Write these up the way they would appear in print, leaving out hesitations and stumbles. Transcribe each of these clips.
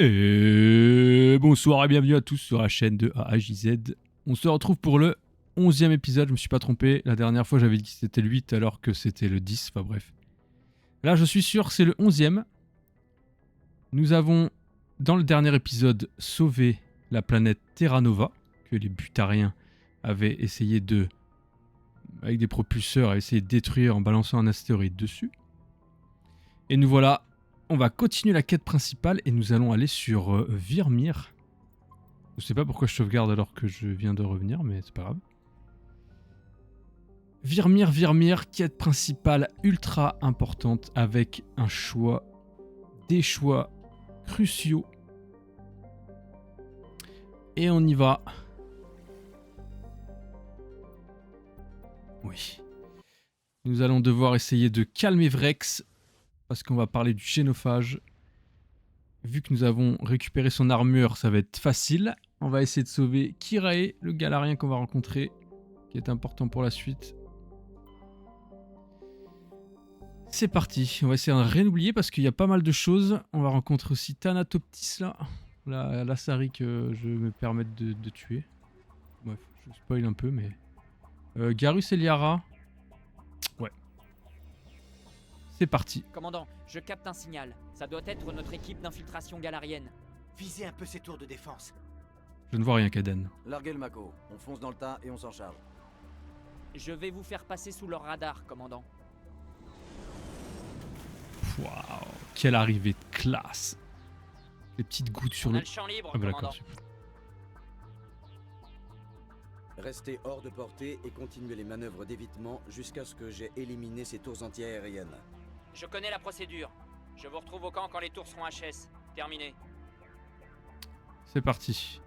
Et bonsoir et bienvenue à tous sur la chaîne de AAJZ. On se retrouve pour le 11e épisode, je me suis pas trompé. La dernière fois j'avais dit que c'était le 8 alors que c'était le 10, enfin bref. Là je suis sûr c'est le 11e. Nous avons dans le dernier épisode sauvé la planète Terra Nova, que les butariens avaient essayé de, avec des propulseurs, essayer de détruire en balançant un astéroïde dessus. Et nous voilà, on va continuer la quête principale et nous allons aller sur Virmir. Je sais pas pourquoi je sauvegarde alors que je viens de revenir, mais c'est pas grave. Virmir, quête principale ultra importante avec un choix, des choix cruciaux. Et on y va. Oui. Nous allons devoir essayer de calmer Vrex parce qu'on va parler du génophage. Vu que nous avons récupéré son armure, ça va être facile. On va essayer de sauver Kirae, le galarien qu'on va rencontrer, qui est important pour la suite. C'est parti, on va essayer de rien oublier parce qu'il y a pas mal de choses. On va rencontrer aussi Thanatoptis là, la Sari que je vais me permettre de tuer. Bref, je spoil un peu, mais... Garus et Liara. Ouais. C'est parti. Commandant, je capte un signal. Ça doit être notre équipe d'infiltration galarienne. Visez un peu ces tours de défense. Je ne vois rien, Kaden. Larguez le Mako, on fonce dans le tas et on s'en charge. Je vais vous faire passer sous leur radar, commandant. Waouh, quelle arrivée de classe. Les petites gouttes sur On a le... le champ libre, Ah bah commandant. d'accord, super. Restez hors de portée et continuez les manœuvres d'évitement jusqu'à ce que j'ai éliminé ces tours anti-aériennes. Je connais la procédure. Je vous retrouve au camp quand les tours seront HS. Terminé. C'est parti.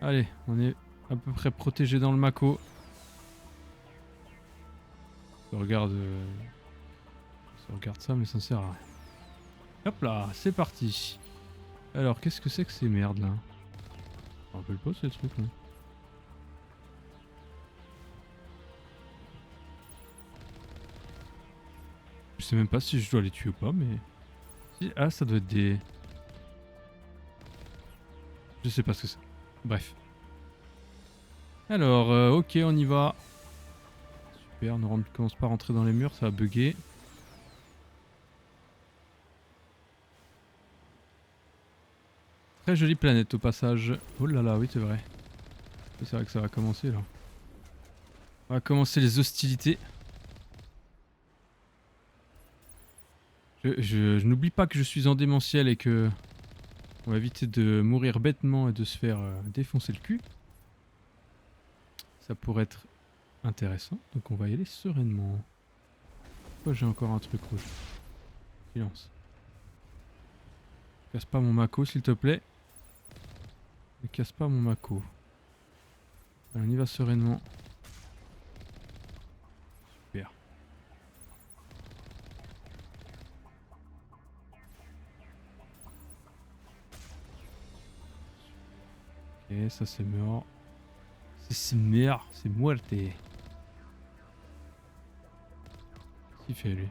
Allez, on est à peu près protégé dans le Mako. Je regarde ça, mais ça ne sert à rien. Hop là, c'est parti. Alors, qu'est-ce que c'est que ces merdes là? Je me rappelle pas ces trucs là. Je sais même pas si je dois les tuer ou pas, mais... Si, ah, ça doit être des... Je sais pas ce que c'est. Bref. Alors, ok, on y va. Super, ne commence pas à rentrer dans les murs, ça va bugger. Très jolie planète au passage. Oh là là, oui c'est vrai. C'est vrai que ça va commencer là. On va commencer les hostilités. Je n'oublie pas que je suis en démentiel et que... On va éviter de mourir bêtement et de se faire défoncer le cul. Ça pourrait être intéressant, donc on va y aller sereinement. Pourquoi j'ai encore un truc rouge? Silence. Casse pas mon Mako s'il te plaît. Ne casse pas mon Mako. Allez, on y va sereinement. Super. Ok, ça c'est mort. C'est mort, c'est muerte. Qu'est-ce qu'il fait lui?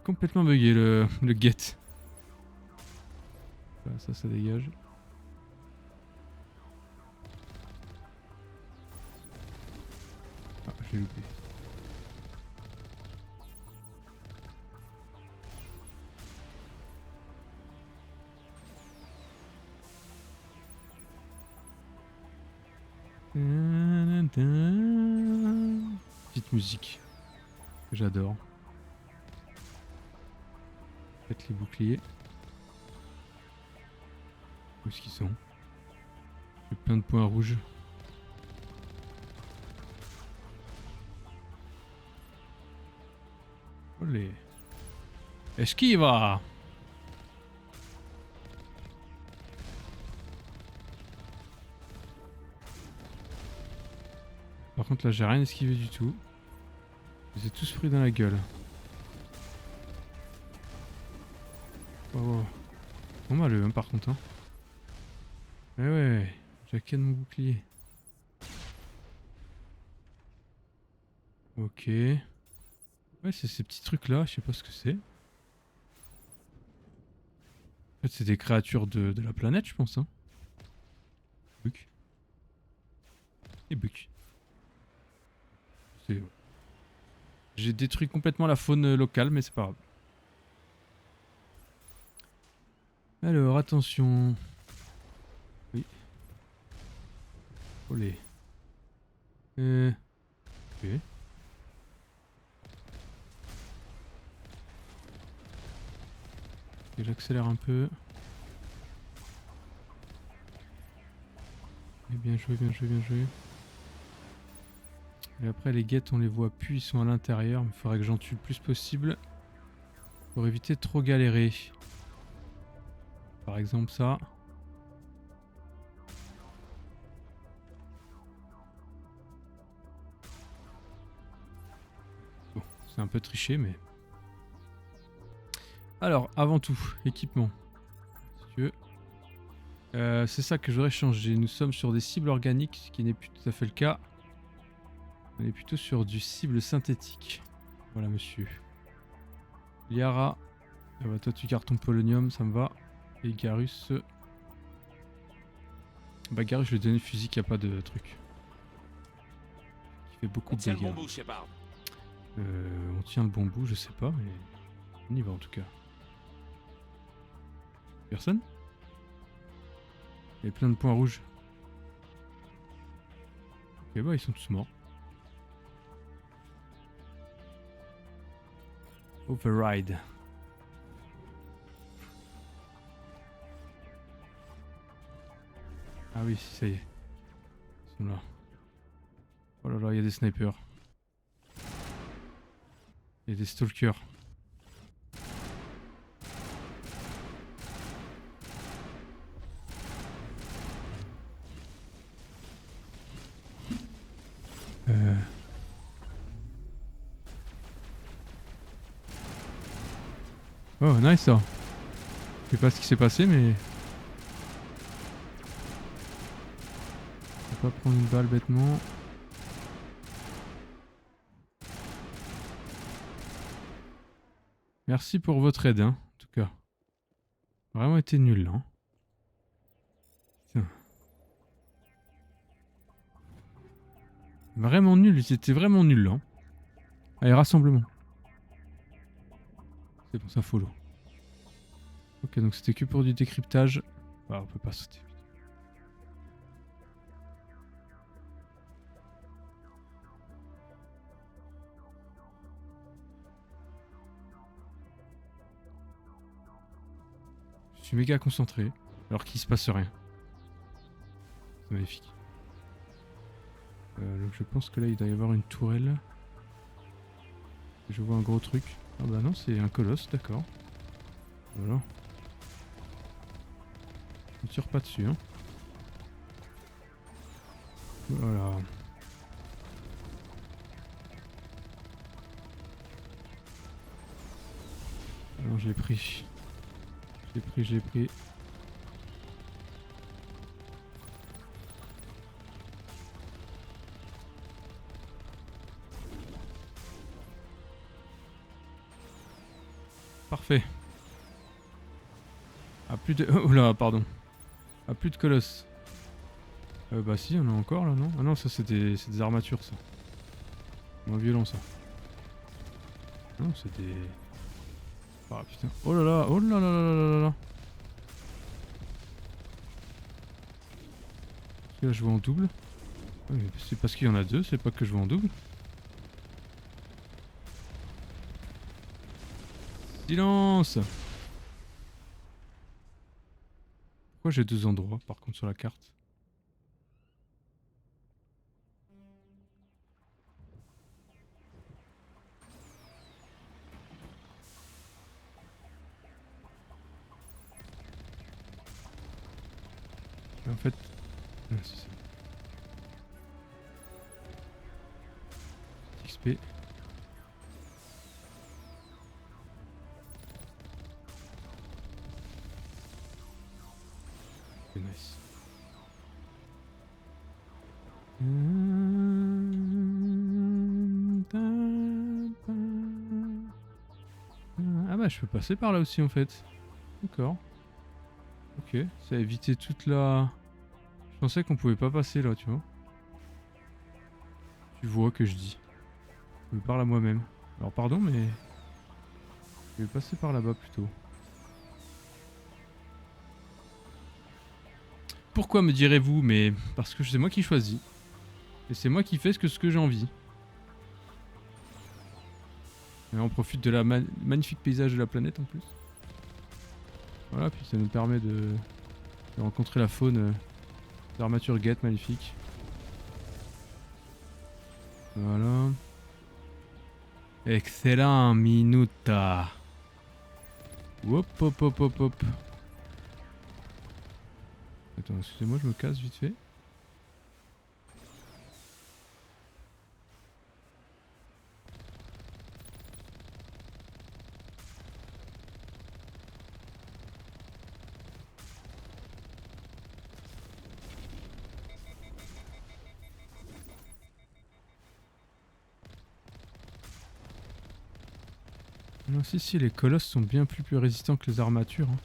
Complètement bugué le get. Voilà, ça dégage. Ah, j'ai loupé. Petite musique que j'adore. Faites les boucliers. Où est-ce qu'ils sont? J'ai plein de points rouges. Olé. Esquive! Par contre là j'ai rien esquivé du tout. Je les ai tous pris dans la gueule. Oh. Bon bah le par contre hein. Ouais, j'ai mon bouclier. Ok. Ouais c'est ces petits trucs là, je sais pas ce que c'est. fait, c'est des créatures de la planète, je pense. Hein. Buck. Et Buck. J'ai détruit complètement la faune locale, mais c'est pas grave. Alors, attention. Oui. Olé. Ok. Et j'accélère un peu. Et bien joué, bien joué, bien joué. Et après les guettes on les voit plus, ils sont à l'intérieur, mais il faudrait que j'en tue le plus possible. Pour éviter de trop galérer. Par exemple ça. Bon, c'est un peu triché mais... Alors, avant tout, équipement. Si tu veux. C'est ça que je voudrais changer. Nous sommes sur des cibles organiques, ce qui n'est plus tout à fait le cas. On est plutôt sur du cible synthétique. Voilà, monsieur. Liara. Ah bah, toi, tu gardes ton polonium, ça me va. Et Garus. Bah, Garus, je lui ai donné physique, il n'y a pas de truc. Il fait beaucoup On de tient le dégâts. bon bout, Shepard. On tient le bon bout, je sais pas, mais. On y va en tout cas. Personne? Il y a plein de points rouges. Ok, bah, ils sont tous morts. Override. Ah oui, ça y est. Ils sont là. Oh là là, il y a des snipers. Il y a des stalkers. Oh, nice ça. Je sais pas ce qui s'est passé, mais... On va pas prendre une balle bêtement. Merci pour votre aide, hein, en tout cas. Vraiment été nul, hein. Putain. Vraiment nul, ils étaient vraiment nuls, hein. Allez, rassemblement. C'est bon, ça follow. Ok, donc c'était que pour du décryptage. Ah, on peut pas sauter. Je suis méga concentré, alors qu'il se passe rien. C'est magnifique. Donc je pense que là il doit y avoir une tourelle. Je vois un gros truc. Ah bah non, c'est un colosse, d'accord. Voilà. On tire pas dessus, hein. Voilà. Alors je l'ai pris. Je l'ai pris. Parfait. Ah plus de... Oh là, pardon. Ah plus de colosse. Bah si, on en a encore là, non? Ah non, ça c'est des armatures, ça. Moins violent, ça. Non, c'est des... Ah putain. Oh là là, oh là là là là là là. Là je vois en double. Ah, c'est parce qu'il y en a deux, c'est pas que je vois en double. Silence! Pourquoi j'ai deux endroits par contre sur la carte? En fait... Ah, c'est ça. XP. C'est nice. Ah bah je peux passer par là aussi en fait. D'accord. Ok, ça a évité toute la... Je pensais qu'on pouvait pas passer là, tu vois. Tu vois que je dis. Je me parle à moi-même. Alors pardon, mais... Je vais passer par là-bas plutôt. Pourquoi me direz-vous? Mais parce que c'est moi qui choisis. Et c'est moi qui fais ce que j'ai envie. Et on profite de la magnifique paysage de la planète en plus. Voilà, puis ça nous permet de rencontrer la faune d'Armaturguette, magnifique. Voilà. Excellent, minuta. Hop, hop, hop, hop, hop. Attends, excusez-moi, je me casse vite fait. Non, si, les colosses sont bien plus résistants que les armatures. Hein.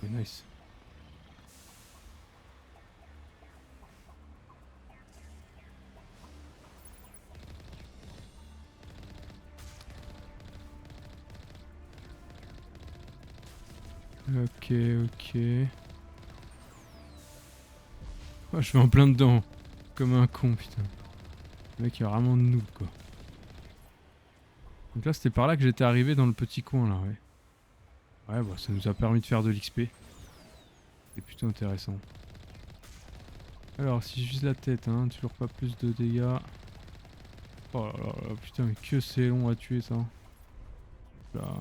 C'est nice. Ok, ok. Oh, je vais en plein dedans. Comme un con, putain. Le mec est vraiment noob, quoi. Donc là, c'était par là que j'étais arrivé dans le petit coin, là, ouais. Ouais, bah, ça nous a permis de faire de l'XP. C'est plutôt intéressant. Alors, si je vise la tête, hein, toujours pas plus de dégâts. Oh là là, là putain, mais que c'est long à tuer, ça. Là.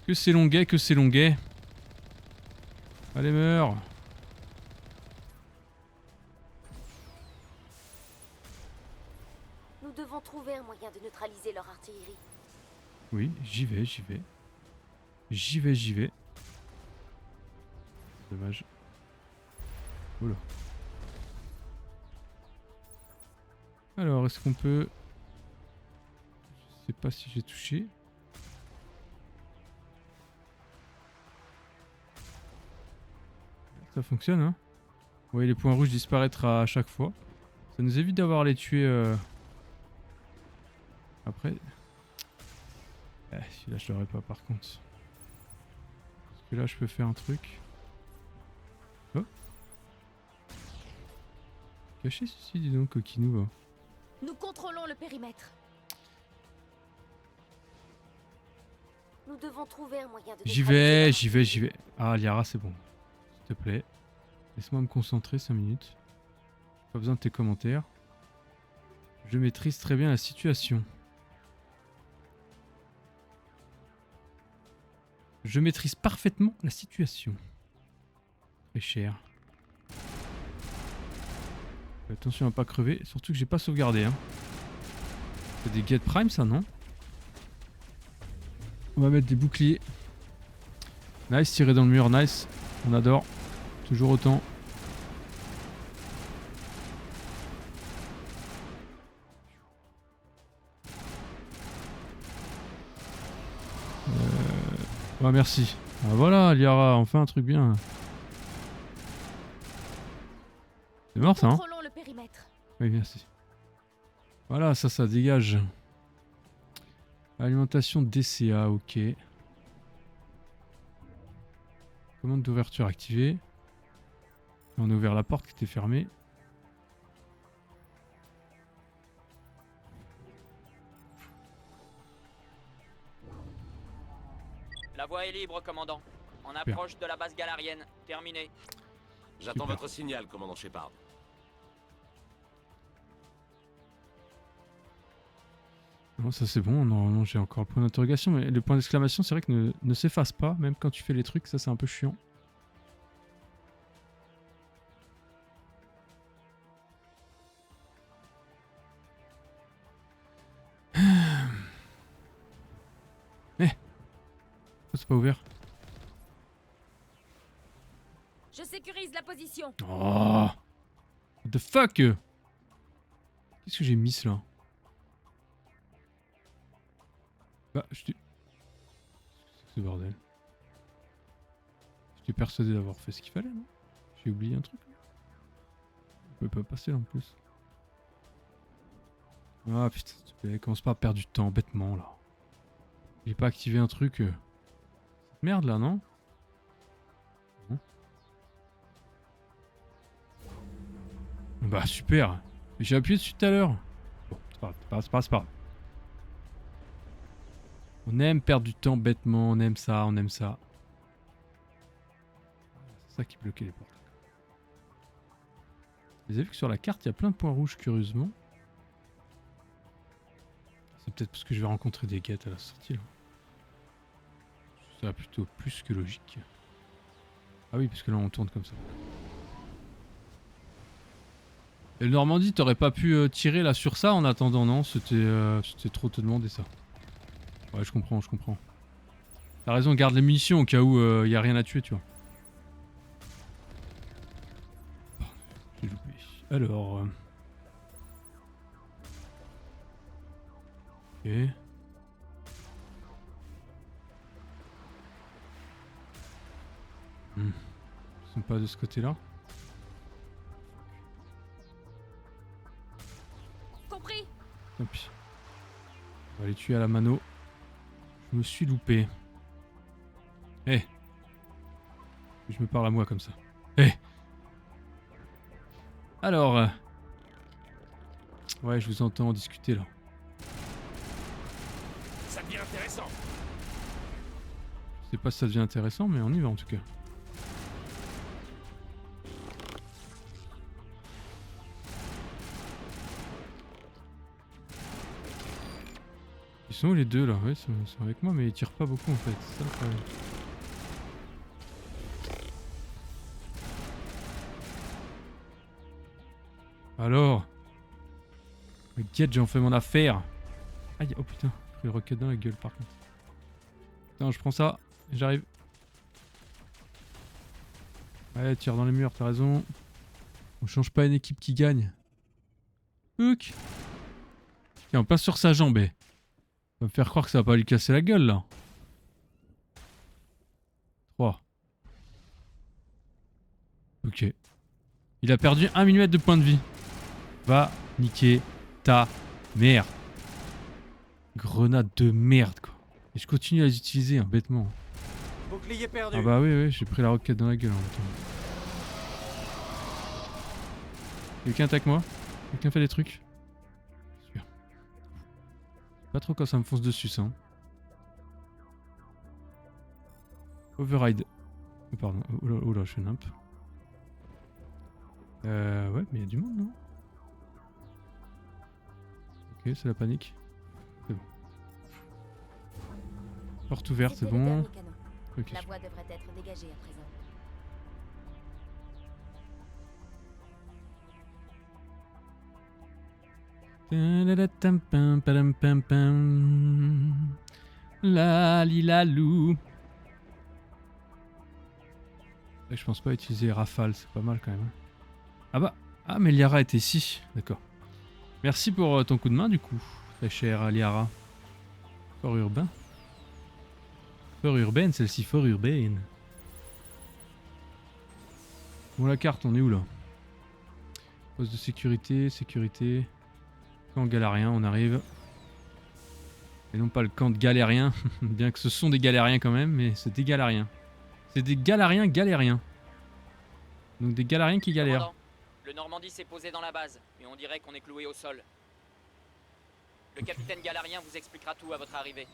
Que c'est longuet, que c'est longuet. Allez, meurs. Nous devons trouver un moyen de neutraliser leur artillerie. Oui, j'y vais, j'y vais. J'y vais, j'y vais. Dommage. Oula. Alors, est-ce qu'on peut... Je sais pas si j'ai touché. Ça fonctionne, hein. Oui, les points rouges disparaîtront à chaque fois. Ça nous évite d'avoir à les tuer... Après... Celui-là, je l'aurais pas, par contre. Parce que là, je peux faire un truc. Oh. Caché ceci, dis donc, coquinou, va. Nous contrôlons le périmètre. Nous devons trouver un moyen de J'y neutraliser vais, leur j'y vais, j'y vais. Ah, Liara, c'est bon. S'il te plaît. Laisse-moi me concentrer 5 minutes. Pas besoin de tes commentaires. Je maîtrise très bien la situation. Je maîtrise parfaitement la situation. Très cher. Attention à pas crever, surtout que j'ai pas sauvegardé. Hein. C'est des get prime ça, non? On va mettre des boucliers. Nice, tirer dans le mur, nice. On adore. Toujours autant. Ouais, merci. Ah, voilà, Liara, enfin un truc bien. C'est mort ça, hein? Contrôlons le périmètre. Oui, merci. Voilà, ça dégage. Alimentation DCA, ok. Commande d'ouverture activée. On a ouvert la porte qui était fermée. La voie est libre, commandant. On Super. approche de la base galarienne. Terminé. J'attends Super. votre signal, commandant Shepard. Non, ça c'est bon, normalement j'ai encore le point d'interrogation, mais le point d'exclamation c'est vrai que ne s'efface pas, même quand tu fais les trucs, ça c'est un peu chiant. C'est pas ouvert. Je sécurise la position. Oh, what the fuck? Qu'est-ce que j'ai mis là? Bah, je t'ai... C'est ce bordel. J'étais persuadé d'avoir fait ce qu'il fallait, non? J'ai oublié un truc. On peut pas passer là en plus. Ah putain, s'il te plaît, commence pas à perdre du temps bêtement là. J'ai pas activé un truc. Cette merde là, non? Non. Bah super. J'ai appuyé dessus tout à l'heure. Bon, c'est pas grave, c'est pas grave. On aime perdre du temps bêtement, on aime ça, on aime ça. C'est ça qui bloquait les portes. Vous avez vu que sur la carte, il y a plein de points rouges, curieusement. C'est peut-être parce que je vais rencontrer des guettes à la sortie, là. Ça va plutôt plus que logique. Ah oui, parce que là, on tourne comme ça. Et le Normandie, t'aurais pas pu tirer là sur ça en attendant, non? C'était trop te demander ça. Ouais, je comprends, je comprends. T'as raison, garde les munitions au cas où y a rien à tuer, tu vois. J'ai loupé. Alors... Ok. Ils sont pas de ce côté-là. Compris. Tant pis. On va les tuer à la mano. Je me suis loupé. Eh. Je me parle à moi comme ça. Eh. Alors. Ouais, je vous entends discuter là. Ça devient intéressant. Je sais pas si ça devient intéressant, mais on y va en tout cas. Ils sont où les deux là? Ouais, ils sont avec moi, mais ils tirent pas beaucoup en fait. C'est ça le problème. Alors, le guette, j'en fais mon affaire. Aïe, oh putain, j'ai pris le rocket dans la gueule par contre. Putain, je prends ça, et j'arrive. Ouais, tire dans les murs, t'as raison. On change pas une équipe qui gagne. Hook. Tiens, on passe sur sa jambe. On va me faire croire que ça va pas lui casser la gueule là. 3. Ok. Il a perdu 1 mm de points de vie. Va niquer ta merde. Grenade de merde quoi. Et je continue à les utiliser hein, bêtement. Bouclier perdu. Ah bah oui, j'ai pris la roquette dans la gueule en même temps. Quelqu'un attaque moi? Quelqu'un fait des trucs? Super. Pas trop quand ça me fonce dessus ça. Hein. Override. Oh, pardon, oh là, je suis nimp. Ouais, mais il y a du monde non? Ok, c'est la panique. C'est bon. Porte ouverte, c'est C'était le bon. dernier canon. Ok, La voie devrait être dégagée à présent. La li la lou. Je pense pas utiliser Rafale, c'est pas mal quand même. Ah bah, ah mais Liara était ici, d'accord. Merci pour ton coup de main du coup, très cher Liara. Fort urbain. Fort urbaine, celle-ci, fort urbaine. Bon la carte, on est où là? Poste de sécurité, sécurité. Camp galérien, on arrive. Et non pas le camp de galériens, bien que ce sont des galériens quand même, mais c'est des galériens. C'est des galériens galériens. Donc des galériens qui galèrent. Commandant, le Normandie s'est posé dans la base, et on dirait qu'on est cloué au sol. Le capitaine Galarien vous expliquera tout à votre arrivée.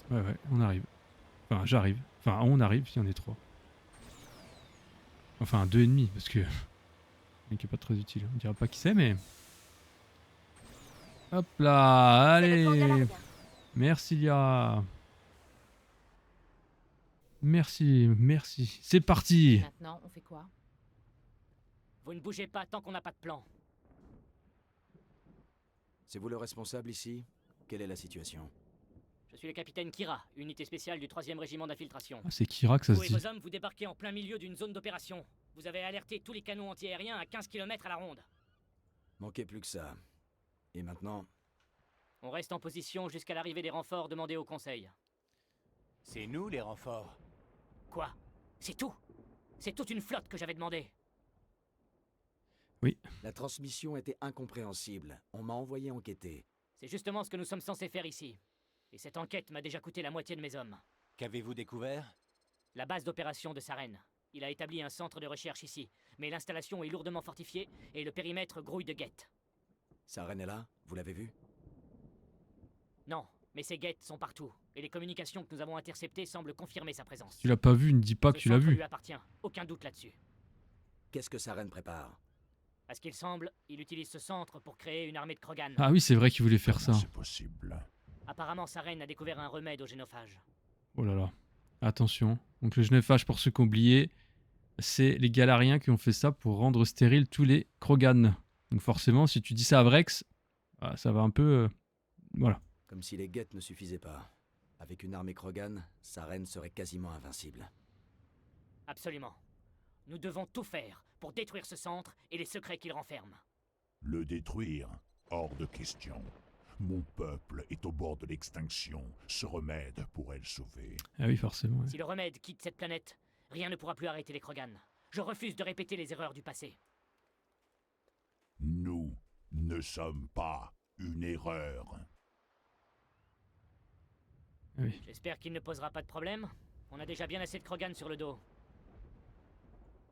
Ouais, on arrive. Enfin, j'arrive. Enfin, on arrive si on est 3. Enfin, 2,5 parce que... Le mec est pas très utile. On dira pas qui c'est, mais... Hop là, C'est le camp allez. Galarien. Merci Liara. Merci. C'est parti. Maintenant, on fait quoi? Vous ne bougez pas tant qu'on n'a pas de plan. C'est vous le responsable ici? Quelle est la situation? Je suis le capitaine Kira, unité spéciale du 3e régiment d'infiltration. Ah, c'est Kira que ça se Vous et dit. vos hommes, vous débarquez en plein milieu d'une zone d'opération. Vous avez alerté tous les canons antiaériens à 15 km à la ronde. Manquait plus que ça. Et maintenant? On reste en position jusqu'à l'arrivée des renforts demandés au Conseil. C'est nous les renforts. Quoi? C'est tout? C'est toute une flotte que j'avais demandé. La transmission était incompréhensible. On m'a envoyé enquêter. C'est justement ce que nous sommes censés faire ici. Et cette enquête m'a déjà coûté la moitié de mes hommes. Qu'avez-vous découvert? La base d'opération de Saren. Il a établi un centre de recherche ici, mais l'installation est lourdement fortifiée et le périmètre grouille de guettes. Saren est là? Vous l'avez vu? Non, mais ces guettes sont partout, et les communications que nous avons interceptées semblent confirmer sa présence. Tu l'as pas vu, ne dis pas que Ce tu l'as centre vu. lui appartient, aucun doute là-dessus. Qu'est-ce que Saren prépare? À ce qu'il semble, il utilise ce centre pour créer une armée de Krogan. Ah oui, c'est vrai qu'il voulait faire ça. C'est possible. Apparemment, Saren a découvert un remède au génophage. Oh là là. Attention. Donc le génophage, pour ceux qui ont oublié, c'est les Galariens qui ont fait ça pour rendre stériles tous les Krogan. Donc forcément, si tu dis ça à Vrex, ça va un peu... voilà. Comme si les guettes ne suffisaient pas. Avec une armée Krogan, Saren serait quasiment invincible. Absolument. Nous devons tout faire pour détruire ce centre et les secrets qu'il renferme. Le détruire, hors de question. Mon peuple est au bord de l'extinction. Ce remède pourrait le sauver. Ah oui, forcément. Ouais. Si le remède quitte cette planète, rien ne pourra plus arrêter les Krogan. Je refuse de répéter les erreurs du passé. Nous ne sommes pas une erreur. Ah oui. J'espère qu'il ne posera pas de problème. On a déjà bien assez de Krogan sur le dos.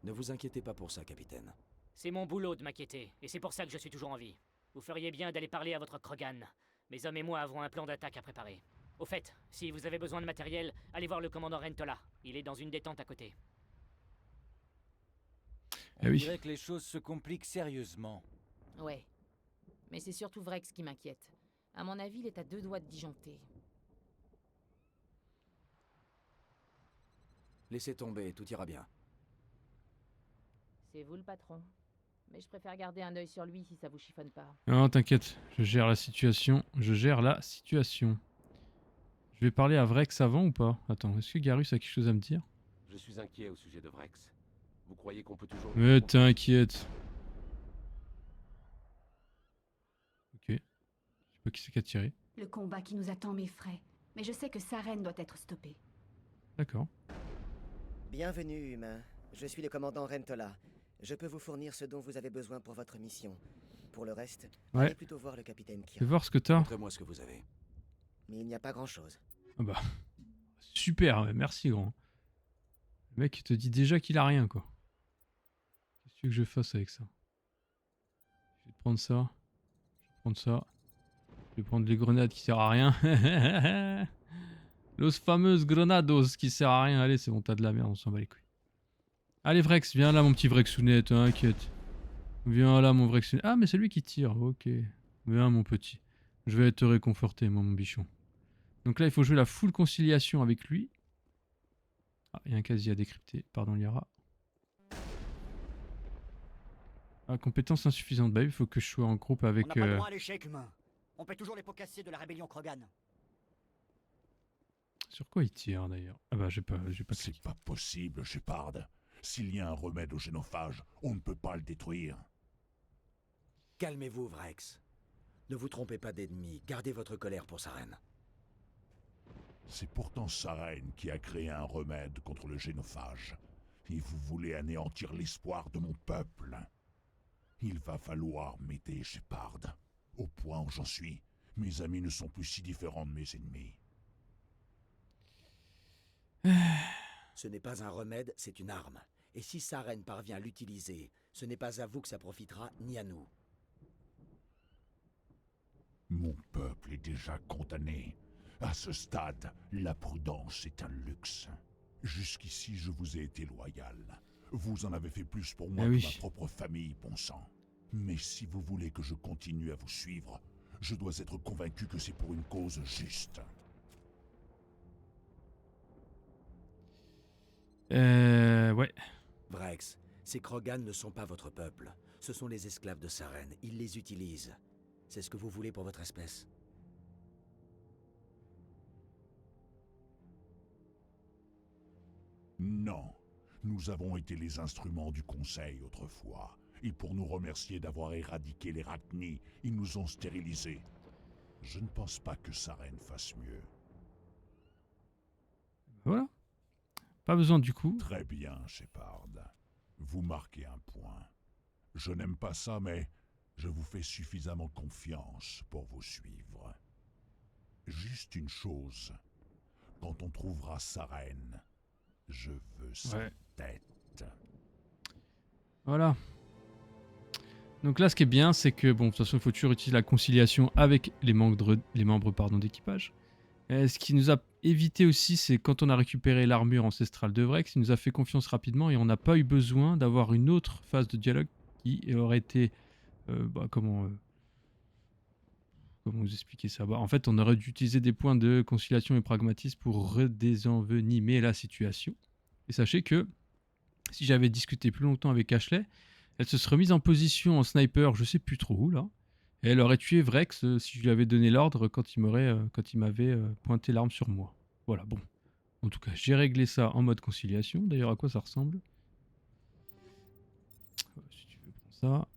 Ne vous inquiétez pas pour ça, capitaine. C'est mon boulot de m'inquiéter, et c'est pour ça que je suis toujours en vie. Vous feriez bien d'aller parler à votre Krogan. Mes hommes et moi avons un plan d'attaque à préparer. Au fait, si vous avez besoin de matériel, allez voir le commandant Rentola. Il est dans une détente à côté. Ah oui. On dirait que les choses se compliquent sérieusement. Ouais. Mais c'est surtout Vrex qui m'inquiète. À mon avis, il est à 2 doigts de disjoncter. Laissez tomber, tout ira bien. C'est vous le patron. Mais je préfère garder un œil sur lui si ça vous chiffonne pas. Non, t'inquiète, je gère la situation. Je gère la situation. Je vais parler à Vrex avant ou pas? Attends, est-ce que Garus a quelque chose à me dire? Je suis inquiet au sujet de Vrex. Vous croyez qu'on peut toujours... Mais t'inquiète. Ok. Je sais pas qui c'est qui a tiré. Le combat qui nous attend m'effraie, mais je sais que Saren doit être stoppée. D'accord. Bienvenue, humain. Je suis le commandant Rentola. Je peux vous fournir ce dont vous avez besoin pour votre mission. Pour le reste, Ouais. allez plutôt voir le capitaine Fais Kira. voir ce que t'as. Montrez-moi ce que vous avez. Mais il n'y a pas grand-chose. Ah bah. Super, ouais, merci grand. Le mec il te dit déjà qu'il a rien quoi. Qu'est-ce que tu veux que je fasse avec ça? Je vais prendre ça. Je vais prendre ça. Je vais prendre les grenades qui servent à rien. Los fameuses grenados qui servent à rien. Allez, c'est bon, t'as de la merde, on s'en bat les couilles. Allez Vrex, viens là mon petit Vrexounet, t'inquiète. Viens là mon Vrexounet. Ah mais c'est lui qui tire, ok. Viens mon petit. Je vais te réconforter moi mon bichon. Donc là il faut jouer la full conciliation avec lui. Ah, il y a un casier à décrypter, pardon Liara. Ah, compétence insuffisante, bah il faut que je sois en groupe avec... On n'a pas le droit à l'échec, humain. On paie toujours les pots cassés de la rébellion Krogan. Sur quoi il tire d'ailleurs? Ah bah j'ai pas C'est pas possible, Shepard. S'il y a un remède au génophage, on ne peut pas le détruire. Calmez-vous, Vrex. Ne vous trompez pas d'ennemi. Gardez votre colère pour Saren. C'est pourtant Saren qui a créé un remède contre le génophage. Et vous voulez anéantir l'espoir de mon peuple. Il va falloir m'aider, Shepard. Au point où j'en suis, mes amis ne sont plus si différents de mes ennemis. Ce n'est pas un remède, c'est une arme. Et si Saren parvient à l'utiliser, ce n'est pas à vous que ça profitera, ni à nous. Mon peuple est déjà condamné. À ce stade, la prudence est un luxe. Jusqu'ici, je vous ai été loyal. Vous en avez fait plus pour moi que ma propre famille, bon sang. Mais si vous voulez que je continue à vous suivre, je dois être convaincu que c'est pour une cause juste. Ouais. Vrex, ces Krogan ne sont pas votre peuple. Ce sont les esclaves de Saren. Ils les utilisent. C'est ce que vous voulez pour votre espèce? Non. Nous avons été les instruments du Conseil autrefois. Et pour nous remercier d'avoir éradiqué les Rachni, ils nous ont stérilisés. Je ne pense pas que Saren fasse mieux. Voilà. Pas besoin du coup. Très bien, Shepard. Vous marquez un point. Je n'aime pas ça, mais je vous fais suffisamment confiance pour vous suivre. Juste une chose. Quand on trouvera Saren, je veux sa tête. Voilà. Donc là, ce qui est bien, c'est que, bon, de toute façon, il faut toujours utiliser la conciliation avec les membres d'équipage. Ce qui nous a évité aussi, c'est quand on a récupéré l'armure ancestrale de Vrex, il nous a fait confiance rapidement et on n'a pas eu besoin d'avoir une autre phase de dialogue qui aurait été... comment vous expliquer ça? En fait, on aurait dû utiliser des points de conciliation et pragmatisme pour redésenvenimer la situation. Et sachez que si j'avais discuté plus longtemps avec Ashley, elle se serait mise en position en sniper, je sais plus trop où là, et elle aurait tué Vrex si je lui avais donné l'ordre quand il m'avait pointé l'arme sur moi. Voilà, bon. En tout cas, j'ai réglé ça en mode conciliation. D'ailleurs, à quoi ça ressemble? Si tu veux prendre ça.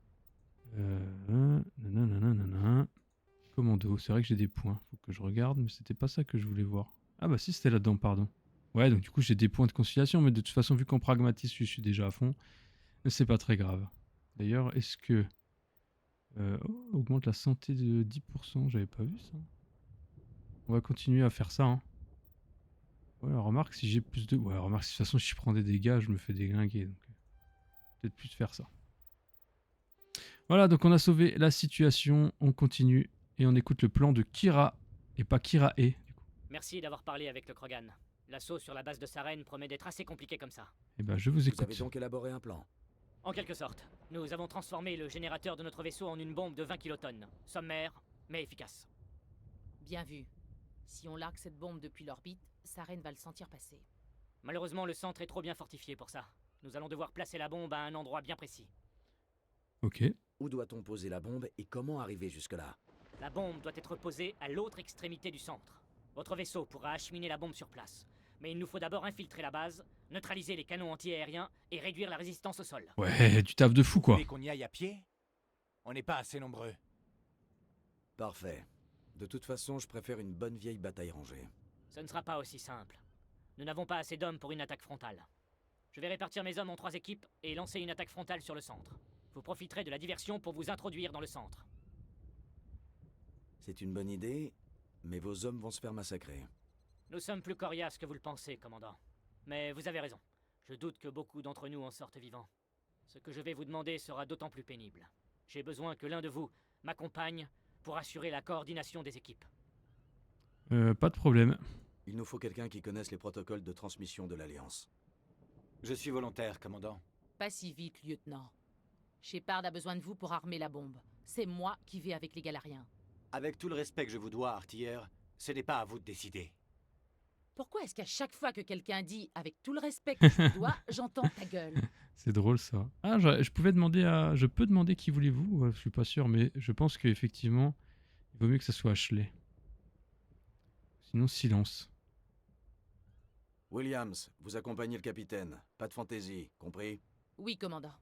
Commando, c'est vrai que j'ai des points. Faut que je regarde, mais c'était pas ça que je voulais voir. Ah bah si, c'était là-dedans, pardon. Ouais, donc du coup, j'ai des points de conciliation, mais de toute façon, vu qu'en pragmatisme, je suis déjà à fond, c'est pas très grave. D'ailleurs, est-ce que... augmente la santé de 10%, j'avais pas vu ça. On va continuer à faire ça. Hein. Ouais, remarque, si j'ai plus de... Ouais, remarque, de toute façon, si je prends des dégâts, je me fais déglinguer. Donc, peut-être plus faire ça. Voilà, donc on a sauvé la situation, on continue et on écoute le plan de Kira, et pas Kirae. Merci d'avoir parlé avec le Krogan. L'assaut sur la base de Saren promet d'être assez compliqué comme ça. Eh ben, je vous écoute. Vous avez donc élaboré un plan? En quelque sorte. Nous avons transformé le générateur de notre vaisseau en une bombe de 20 kilotonnes. Sommaire, mais efficace. Bien vu. Si on largue cette bombe depuis l'orbite, Saren va le sentir passer. Malheureusement, le centre est trop bien fortifié pour ça. Nous allons devoir placer la bombe à un endroit bien précis. Ok. Où doit-on poser la bombe et comment arriver jusque-là? La bombe doit être posée à l'autre extrémité du centre. Votre vaisseau pourra acheminer la bombe sur place. Mais il nous faut d'abord infiltrer la base, neutraliser les canons anti-aériens et réduire la résistance au sol. Ouais, du taf de fou quoi. Vous voulez qu'on y aille à pied? On n'est pas assez nombreux. Parfait. De toute façon, je préfère une bonne vieille bataille rangée. Ce ne sera pas aussi simple. Nous n'avons pas assez d'hommes pour une attaque frontale. Je vais répartir mes hommes en 3 équipes et lancer une attaque frontale sur le centre. Vous profiterez de la diversion pour vous introduire dans le centre. C'est une bonne idée, mais vos hommes vont se faire massacrer. Nous sommes plus coriaces que vous le pensez, commandant. Mais vous avez raison. Je doute que beaucoup d'entre nous en sortent vivants. Ce que je vais vous demander sera d'autant plus pénible. J'ai besoin que l'un de vous m'accompagne pour assurer la coordination des équipes. Pas de problème. Il nous faut quelqu'un qui connaisse les protocoles de transmission de l'Alliance. Je suis volontaire, commandant. Pas si vite, lieutenant. Shepard a besoin de vous pour armer la bombe. C'est moi qui vais avec les Galariens. Avec tout le respect que je vous dois, artilleur, ce n'est pas à vous de décider. Pourquoi est-ce qu'à chaque fois que quelqu'un dit « avec tout le respect que je vous dois », j'entends ta gueule? C'est drôle ça. Ah, je pouvais demander à... Je peux demander qui voulez-vous? Je suis pas sûr, mais je pense qu'effectivement, il vaut mieux que ça soit Ashley. Sinon, silence. Williams, vous accompagnez le capitaine. Pas de fantaisie, compris? Oui, commandant.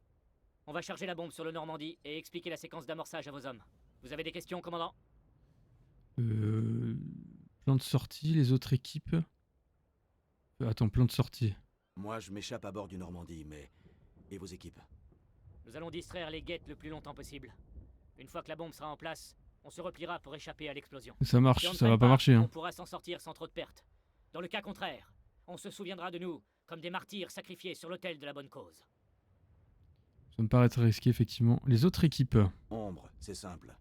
On va charger la bombe sur le Normandie et expliquer la séquence d'amorçage à vos hommes. Vous avez des questions, commandant? Plan de sortie, les autres équipes. Attends, plan de sortie. Moi, je m'échappe à bord du Normandie, mais... Et vos équipes? Nous allons distraire les guettes le plus longtemps possible. Une fois que la bombe sera en place, on se repliera pour échapper à l'explosion. Ça marche, Si on ne ça va traîne pas marcher. Hein. On pourra s'en sortir sans trop de pertes. Dans le cas contraire, on se souviendra de nous comme des martyrs sacrifiés sur l'autel de la bonne cause. Ça me paraît très risqué, effectivement. Les autres équipes. Ombre, c'est simple.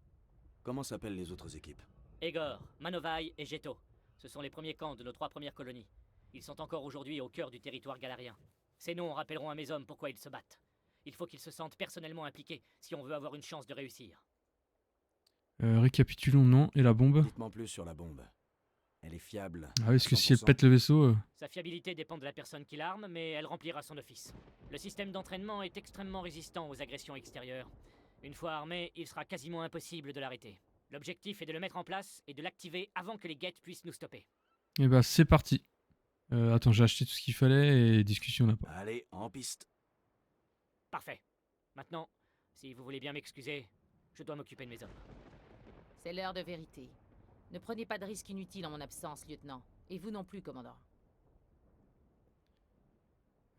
Comment s'appellent les autres équipes? Egor, Manovai et Geto. Ce sont les premiers camps de nos 3 premières colonies. Ils sont encore aujourd'hui au cœur du territoire galarien. Ces noms rappelleront à mes hommes pourquoi ils se battent. Il faut qu'ils se sentent personnellement impliqués si on veut avoir une chance de réussir. Récapitulons, non. Et la bombe? Dites-moi plus sur la bombe. Elle est fiable. Ah oui, parce que si elle 100%. pète le vaisseau... Sa fiabilité dépend de la personne qui l'arme, mais elle remplira son office. Le système d'entraînement est extrêmement résistant aux agressions extérieures. Une fois armé, il sera quasiment impossible de l'arrêter. L'objectif est de le mettre en place et de l'activer avant que les guettes puissent nous stopper. Et bah c'est parti. Attends, j'ai acheté tout ce qu'il fallait et discussion là-bas. Allez, en piste. Parfait. Maintenant, si vous voulez bien m'excuser, je dois m'occuper de mes hommes. C'est l'heure de vérité. Ne prenez pas de risques inutiles en mon absence, lieutenant. Et vous non plus, commandant.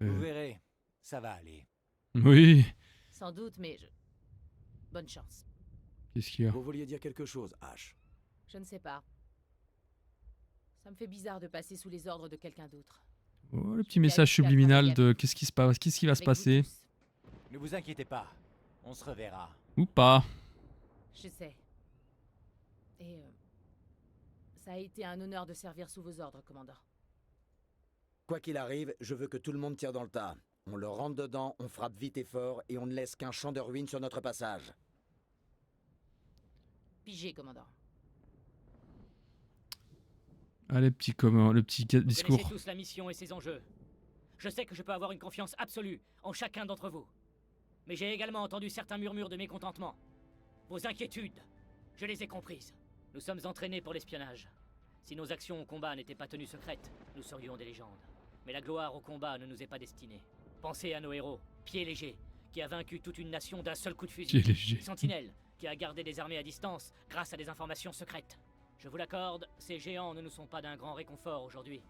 Vous verrez, ça va aller. Oui. Sans doute, mais bonne chance. Qu'est-ce qu'il y a? Vous vouliez dire quelque chose, Ash? Je ne sais pas. Ça me fait bizarre de passer sous les ordres de quelqu'un d'autre. Oh, le petit message subliminal de qu'est-ce qui se passe, qu'est-ce qui va se passer? Ne vous inquiétez pas, on se reverra. Ou pas. Je sais. Et ça a été un honneur de servir sous vos ordres, commandant. Quoi qu'il arrive, je veux que tout le monde tire dans le tas. On le rentre dedans, on frappe vite et fort, et on ne laisse qu'un champ de ruines sur notre passage. Pigé, commandant. Allez, le petit discours. Vous connaissez tous la mission et ses enjeux. Je sais que je peux avoir une confiance absolue en chacun d'entre vous. Mais j'ai également entendu certains murmures de mécontentement. Vos inquiétudes, je les ai comprises. Nous sommes entraînés pour l'espionnage. Si nos actions au combat n'étaient pas tenues secrètes, nous serions des légendes. Mais la gloire au combat ne nous est pas destinée. Pensez à nos héros, Pied Léger, qui a vaincu toute une nation d'un seul coup de fusil. Pied Léger. Sentinelle, qui a gardé des armées à distance grâce à des informations secrètes. Je vous l'accorde, ces géants ne nous sont pas d'un grand réconfort aujourd'hui.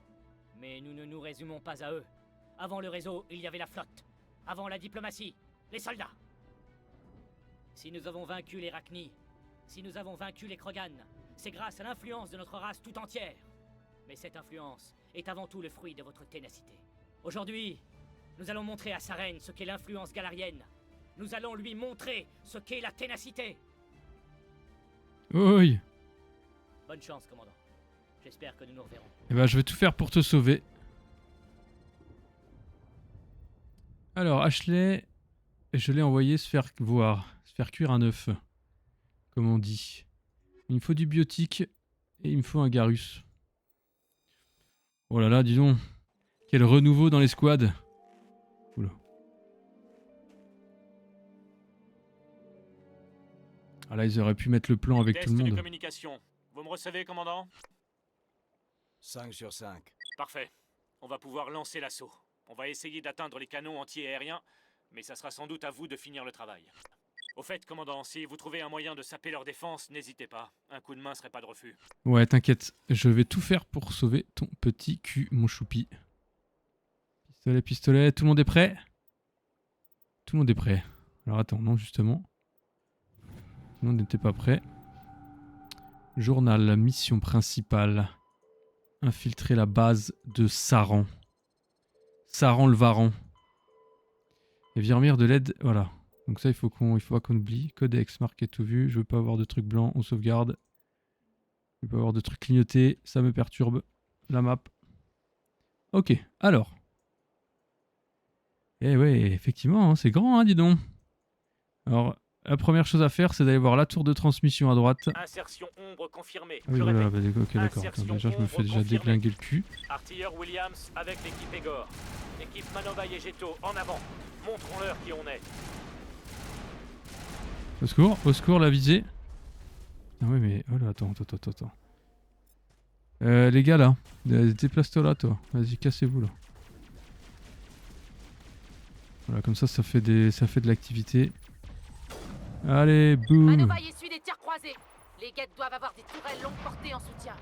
Mais nous ne nous résumons pas à eux. Avant le réseau, il y avait la flotte. Avant la diplomatie, les soldats. Si nous avons vaincu les Rachni, si nous avons vaincu les Krogan, c'est grâce à l'influence de notre race tout entière. Mais cette influence est avant tout le fruit de votre ténacité. Aujourd'hui, nous allons montrer à Sarene ce qu'est l'influence galarienne. Nous allons lui montrer ce qu'est la ténacité. Oui. Bonne chance, commandant. J'espère que nous nous reverrons. Eh ben, je vais tout faire pour te sauver. Alors, Ashley, je l'ai envoyé se faire voir, se faire cuire un œuf, comme on dit. Il me faut du biotique et il me faut un Garus. Oh là là, dis donc. Quel renouveau dans les squads. Oula. Ah là, ils auraient pu mettre le plan avec tout le monde. Communication. Vous me recevez, commandant? 5 sur 5. Parfait. On va pouvoir lancer l'assaut. On va essayer d'atteindre les canons anti-aériens, mais ça sera sans doute à vous de finir le travail. Au fait, commandant, si vous trouvez un moyen de saper leur défense, n'hésitez pas. Un coup de main serait pas de refus. Ouais, t'inquiète. Je vais tout faire pour sauver ton petit cul, mon choupi. Pistolet, pistolet. Tout le monde est prêt? Tout le monde est prêt. Alors attends, non, justement. Tout le monde n'était pas prêt. Journal, mission principale. Infiltrer la base de Saran. Saran le Varan. Et Virmire de l'aide, voilà. Donc ça, il faut pas qu'on oublie. Codex, marqué tout vu. Je veux pas avoir de trucs blancs, on sauvegarde. Je veux pas avoir de trucs clignotés, ça me perturbe. La map. Ok, alors. Eh ouais, effectivement, hein, c'est grand, hein, dis donc. Alors, la première chose à faire, c'est d'aller voir la tour de transmission à droite. Insertion ombre confirmée. Ah oui, voilà, bah, ok, d'accord. Déjà, je me fais déjà déglinguer le cul. Artilleur Williams avec l'équipe Egor. Équipe Manova et Getto en avant. Montrons-leur qui on est. Au secours, la visée. Ah ouais, mais... Oh là, attends. Les gars, là. Déplace-toi là, toi. Vas-y, cassez-vous, là. Voilà, comme ça fait de l'activité. Allez, boum. Manova y essuie des tirs croisés. Les guettes doivent avoir des tourelles longue portée en soutien.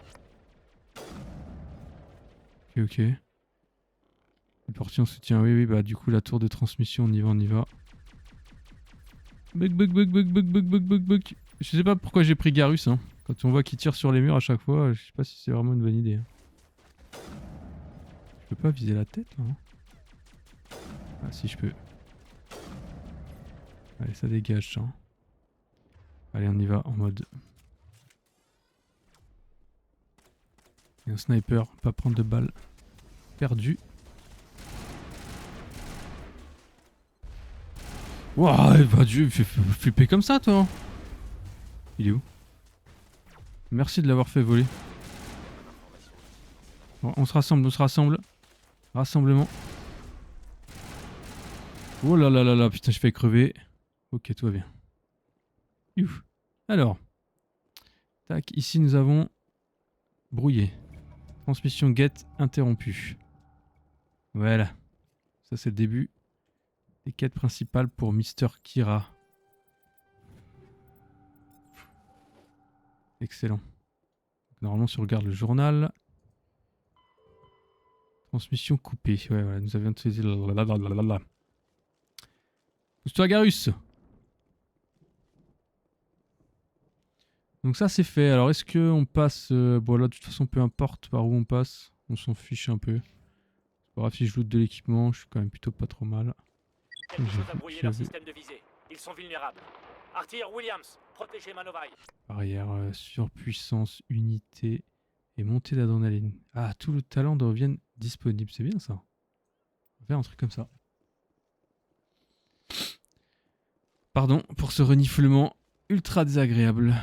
Ok. Les portiers en soutien, oui, bah du coup la tour de transmission, on y va. Bug. Je sais pas pourquoi j'ai pris Garus, hein. Quand on voit qu'il tire sur les murs à chaque fois, je sais pas si c'est vraiment une bonne idée. Hein. Je peux pas viser la tête là, hein. Ah si, je peux. Allez, ça dégage ça. Allez, on y va en mode... Et un sniper, pas prendre de balles. Perdu. Wouah, bah Dieu, fais flipper comme ça, toi. Il est où? Merci de l'avoir fait voler. Bon, on se rassemble. Rassemblement. Oh là là là là, putain, je fais crever. Ok, tout va bien. Ouf. Alors. Tac, ici nous avons brouillé. Transmission get interrompue. Voilà. Ça c'est le début des quêtes principales pour Mr. Kira. Excellent. Normalement, si on regarde le journal... Transmission coupée. Ouais, voilà, nous avions utilisé... Pousse-toi, Garus. Donc ça, c'est fait. Alors, est-ce qu'on passe... Bon, là, de toute façon, peu importe par où on passe. On s'en fiche un peu. C'est pas grave si je loot de l'équipement. Je suis quand même plutôt pas trop mal. Quelque chose a brouillé leur système de visée. Ils sont vulnérables. Artilleur Williams, protégez Manovaille. Barrière, surpuissance, unité et montée d'adrénaline. Ah, tout le talent devienne disponible. C'est bien ça. On va faire un truc comme ça. Pardon pour ce reniflement ultra désagréable.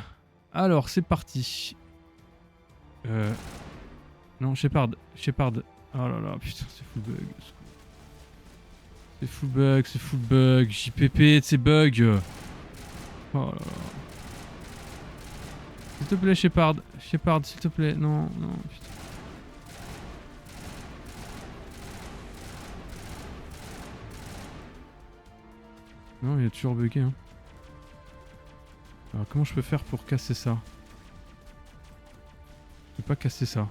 Alors, c'est parti. Non, Shepard. Oh là là, putain, c'est full bug. C'est full bug. JPP, c'est bug. Oh là là. S'il te plaît, Shepard, s'il te plaît. Non, putain. Non, il a toujours bugué. Hein. Alors, comment je peux faire pour casser ça? Je peux pas casser ça.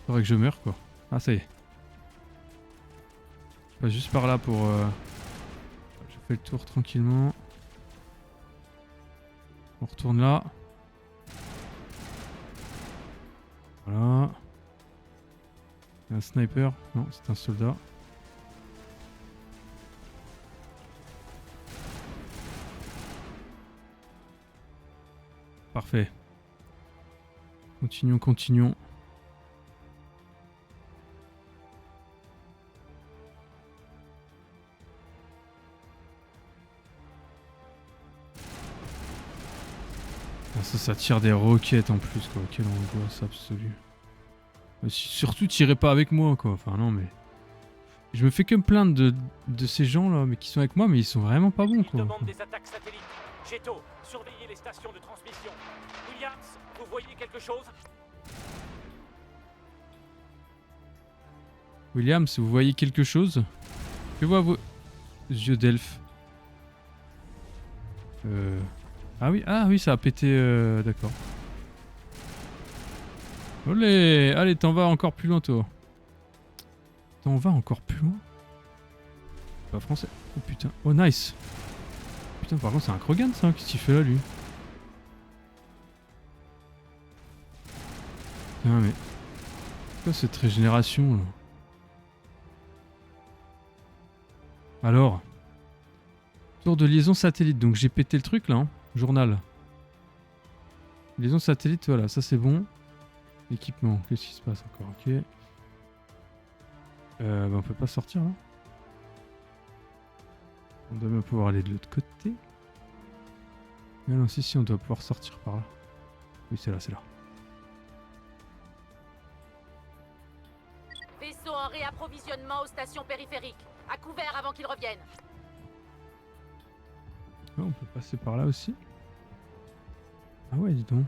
Faudrait que je meure, quoi. Ah, ça y est. Je passe juste par là pour... Je fais le tour tranquillement. On retourne là. Voilà. Un sniper. Non, c'est un soldat. Parfait. Continuons. Ah, ça tire des roquettes en plus, quoi. Quelle angoisse absolue. Surtout, tirez pas avec moi, quoi. Enfin, non, mais... Je me fais que me plaindre de ces gens-là, mais qui sont avec moi, mais ils sont vraiment pas bons, quoi. Demande des attaques satellites. Jetto, surveillez les stations de transmission. Williams, vous voyez quelque chose? Williams, vous voyez quelque chose? Que voient vos yeux d'elfe? Ah oui, ça a pété, d'accord. Olé! Allez, t'en vas encore plus loin, toi. T'en vas encore plus loin? Pas français. Oh putain. Oh, nice! Putain, par contre, c'est un Krogan, ça. Qu'est-ce qu'il fait là, lui? Putain, mais... C'est quoi cette régénération, là? Alors? Tour de liaison satellite. Donc, j'ai pété le truc, là, hein. Journal. Liaison satellite, voilà, ça c'est bon. Équipement, qu'est-ce qui se passe encore? Ok. On peut pas sortir là. On doit même pouvoir aller de l'autre côté. Mais non, si, on doit pouvoir sortir par là. Oui, c'est là. Vaisseau en réapprovisionnement aux stations périphériques. À couvert avant qu'ils reviennent. Oh, on peut passer par là aussi. Ah ouais, dis donc.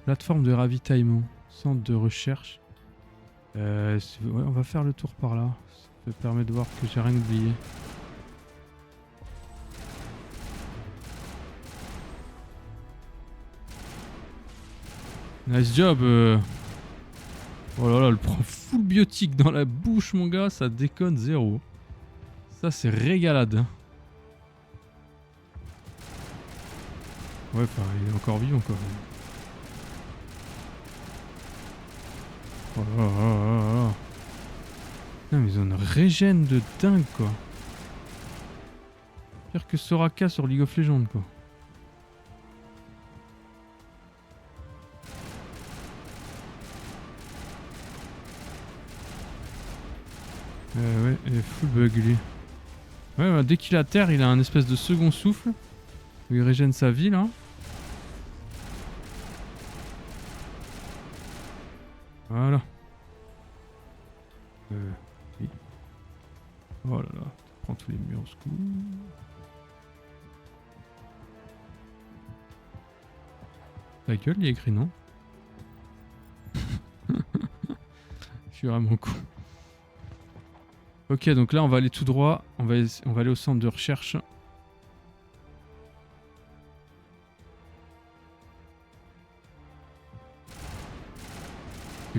Plateforme de ravitaillement. Centre de recherche. Ouais, on va faire le tour par là. Ça permet de voir que j'ai rien oublié. Nice job. Oh là là, elle prend full biotique dans la bouche, mon gars. Ça déconne zéro. Ça, c'est régalade. Ouais, enfin, il est encore vivant, quoi. Oh là là là là. Putain, mais ils ont une régène de dingue, quoi. Pire que Soraka sur League of Legends, quoi. Ouais, il est full bug, lui. Ouais, bah, dès qu'il atterre, il a un espèce de second souffle. Où il régène sa vie, là. Voilà. Oui. Oh là là, tu prends tous les murs au secours. Ta gueule, il y a écrit non. Je suis vraiment con. Ok, donc là, on va aller tout droit. On va aller au centre de recherche.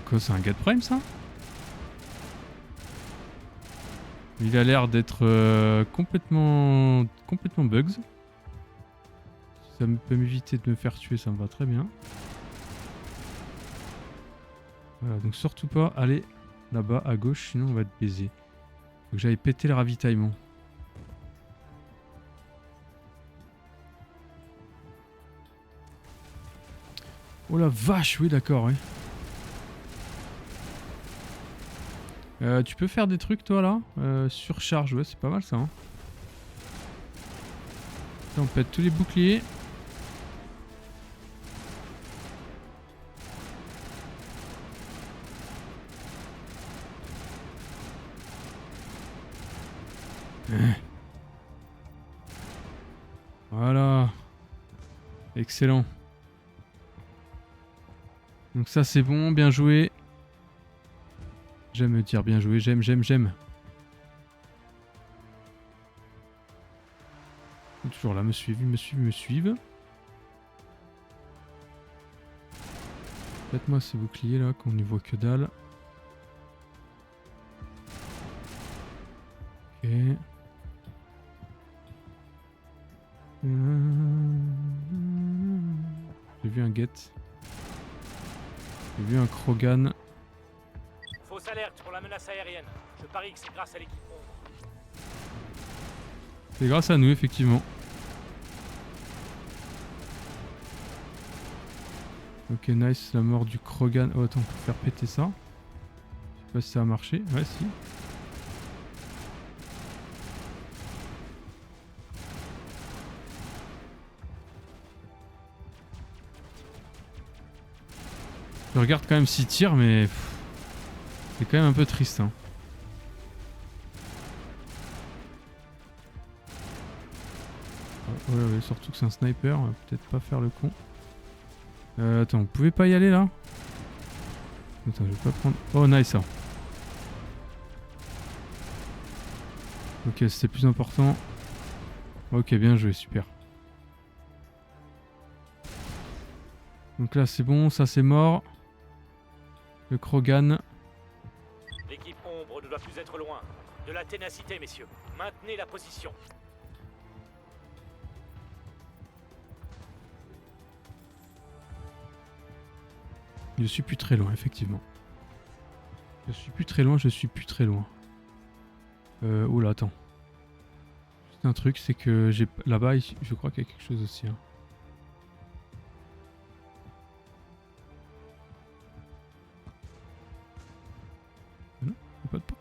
Quoi, c'est un Gat Prime ça? Il a l'air d'être complètement bugs. Ça peut m'éviter de me faire tuer, ça me va très bien. Voilà, donc surtout pas aller là-bas à gauche, sinon on va être baisé. Faut que j'aille péter le ravitaillement. Oh la vache, oui d'accord, oui. Tu peux faire des trucs toi là surcharge, ouais c'est pas mal ça hein. Là, on pète tous les boucliers. Voilà. Excellent. Donc ça c'est bon, bien joué. J'aime me dire bien joué, j'aime. Toujours là, me suivent. Faites-moi ces boucliers là, qu'on n'y voit que dalle. Ok. J'ai vu un Get. J'ai vu un Krogan. Fausse alerte pour la menace aérienne. Je parie que c'est grâce à l'équipe ombre. C'est grâce à nous, effectivement. Ok, nice, la mort du Krogan. Oh, attends, on peut faire péter ça. Je sais pas si ça a marché. Ouais, si. Je regarde quand même s'il tire, mais c'est quand même un peu triste. Hein. Ouais, surtout que c'est un sniper, on va peut-être pas faire le con. Attends, vous pouvez pas y aller là? Attends, je vais pas prendre. Oh, nice ça. Ok, c'était plus important. Ok, bien joué, super. Donc là, c'est bon, ça c'est mort. Le Krogan. L'équipe ombre ne doit plus être loin. De la ténacité, messieurs. Maintenez la position. Je suis plus très loin, effectivement. Je suis plus très loin. Oula, attends. Juste un truc, c'est que j'ai là-bas, je crois qu'il y a quelque chose aussi. Hein. Non, pas de pas.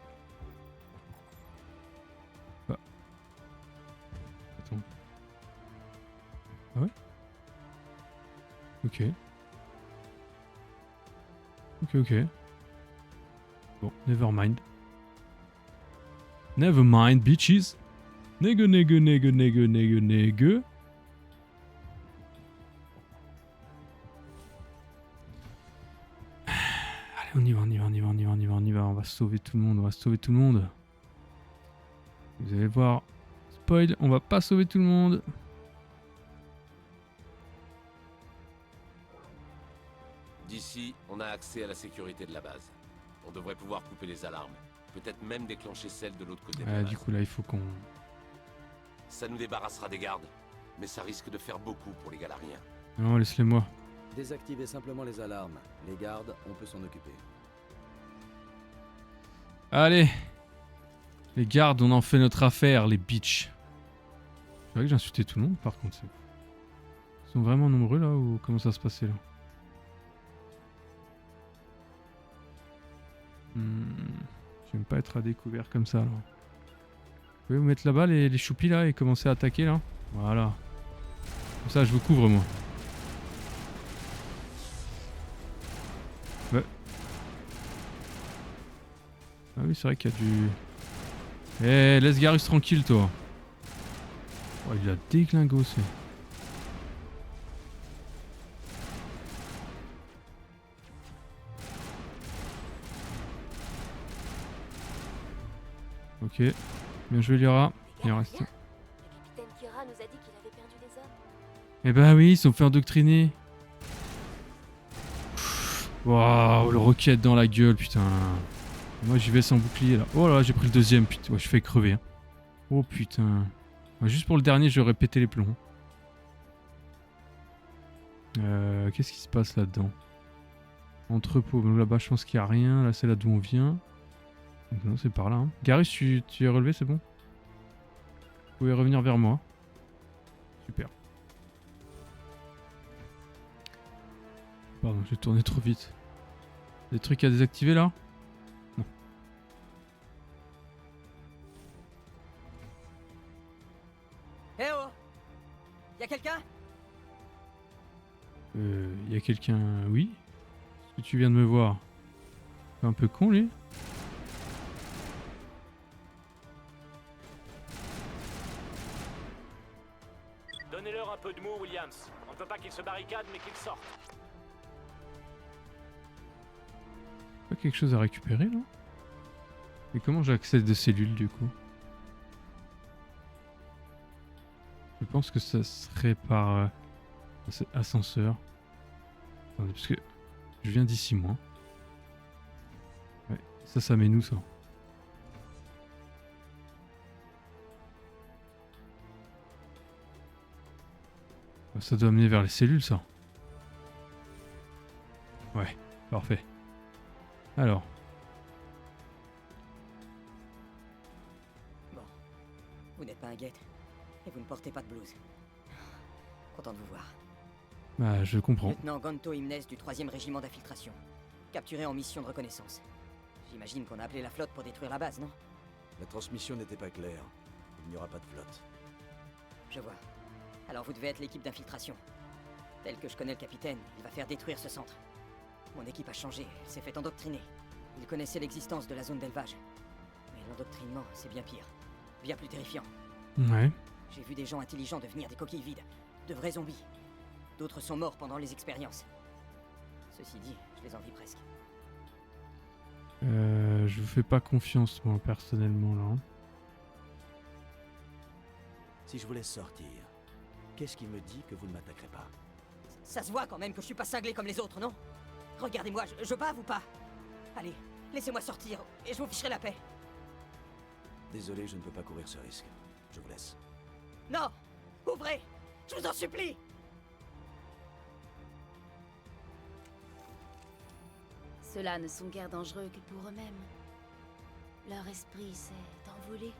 Ah. Attends. Ah ouais? Ok. Ok. Bon, never mind. Never mind, bitches. Nègue. Allez, on y va. On va sauver tout le monde. Vous allez voir. Spoil, on va pas sauver tout le monde. D'ici, on a accès à la sécurité de la base. On devrait pouvoir couper les alarmes. Peut-être même déclencher celles de l'autre côté de la base. Du coup là il faut qu'on... Ça nous débarrassera des gardes. Mais ça risque de faire beaucoup pour les Galariens. Non, laisse-les moi. Désactivez simplement les alarmes. Les gardes, on peut s'en occuper. Allez. Les gardes, on en fait notre affaire, les bitches. C'est vrai que j'ai insulté tout le monde par contre. Ils sont vraiment nombreux là ou comment ça se passait là? J'aime pas être à découvert comme ça là. Vous pouvez vous mettre là-bas les choupis là et commencer à attaquer là. Voilà. Comme ça je vous couvre moi. Ouais. Ah oui c'est vrai qu'il y a du... Eh laisse Garus tranquille toi. Oh, il a déglingossé. Ok, bien joué Lyra. Il en reste. Le capitaine Kira nous a dit qu'il avait perdu les hommes. Eh bah oui, ils sont fait endoctriner. Waouh, le roquette dans la gueule, putain. Moi j'y vais sans bouclier là. Oh là, j'ai pris le deuxième, putain. Ouais, je fais crever. Hein. Oh putain. Ouais, juste pour le dernier, j'aurais pété les plombs. Qu'est-ce qui se passe là-dedans? Entrepôt. Donc là-bas, je pense qu'il n'y a rien. Là, c'est là d'où on vient. Donc non, c'est par là. Hein. Garus, tu es relevé, c'est bon? Vous pouvez revenir vers moi. Super. Pardon, j'ai tourné trop vite. Des trucs à désactiver là? Non. Eh oh! Y'a quelqu'un? Y a quelqu'un... Oui? Est-ce que tu viens de me voir? C'est un peu con lui? Donnez-leur un peu de mou, Williams. On ne peut pas qu'ils se barricadent, mais qu'ils sortent. Pas quelque chose à récupérer là? Et comment j'accède aux cellules du coup? Je pense que ça serait par ascenseur. Attendez, parce que je viens d'ici moi. Ouais, ça met nous ça. Ça doit amener vers les cellules ça. Ouais, parfait. Alors. Bon. Vous n'êtes pas un guette. Et vous ne portez pas de blouse. Content de vous voir. Bah, je comprends. Lieutenant Gonto Imnes du 3e régiment d'infiltration. Capturé en mission de reconnaissance. J'imagine qu'on a appelé la flotte pour détruire la base, non? La transmission n'était pas claire. Il n'y aura pas de flotte. Je vois. Alors vous devez être l'équipe d'infiltration. Tel que je connais le capitaine, il va faire détruire ce centre. Mon équipe a changé, elle s'est fait endoctriner. Il connaissait l'existence de la zone d'élevage. Mais l'endoctrinement, c'est bien pire. Bien plus terrifiant. Ouais. J'ai vu des gens intelligents devenir des coquilles vides. De vrais zombies. D'autres sont morts pendant les expériences. Ceci dit, je les envie presque. Je vous fais pas confiance, moi, personnellement, là. Hein. Si je vous laisse sortir, qu'est-ce qui me dit que vous ne m'attaquerez pas? Ça se voit quand même que je suis pas cinglé comme les autres, non? Regardez-moi, je bave ou pas? Allez, laissez-moi sortir, et je vous ficherai la paix. Désolé, je ne peux pas courir ce risque. Je vous laisse. Non! Ouvrez! Je vous en supplie! Ceux-là ne sont guère dangereux que pour eux-mêmes. Leur esprit s'est envolé.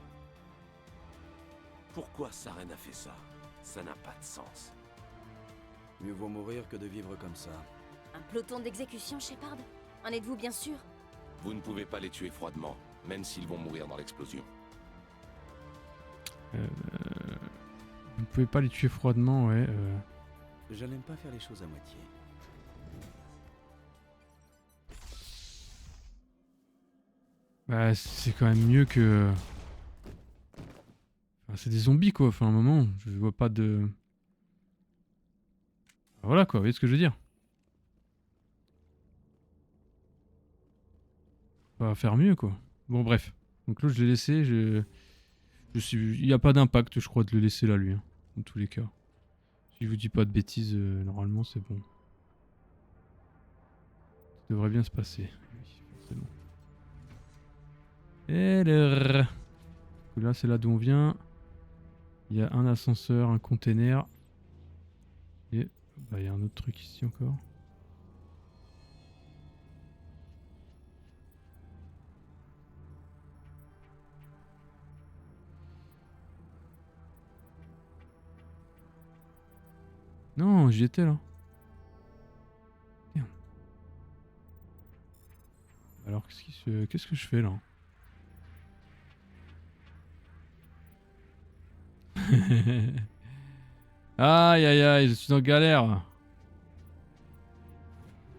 Pourquoi Saren a fait ça? Ça n'a pas de sens. Mieux vaut mourir que de vivre comme ça. Un peloton d'exécution, Shepard? En êtes-vous bien sûr? Vous ne pouvez pas les tuer froidement, même s'ils vont mourir dans l'explosion. Vous ne pouvez pas les tuer froidement, ouais. Je n'aime pas faire les choses à moitié. Bah, c'est quand même mieux que... Enfin, c'est des zombies, quoi. Enfin, à un moment, je vois pas de... Voilà, quoi. Vous voyez ce que je veux dire? On va faire mieux, quoi. Bon, bref. Donc là, je l'ai laissé. Il n'y a pas d'impact, je crois, de le laisser là, lui. Hein, dans tous les cas. Si je vous dis pas de bêtises, normalement, c'est bon. Ça devrait bien se passer. Oui, forcément. Et là, c'est là d'où on vient. Il y a un ascenseur, un container. Et bah, il y a un autre truc ici encore. Non, j'y étais là. Merde. Alors, qu'est-ce que je fais là? Aïe aïe aïe, je suis en galère.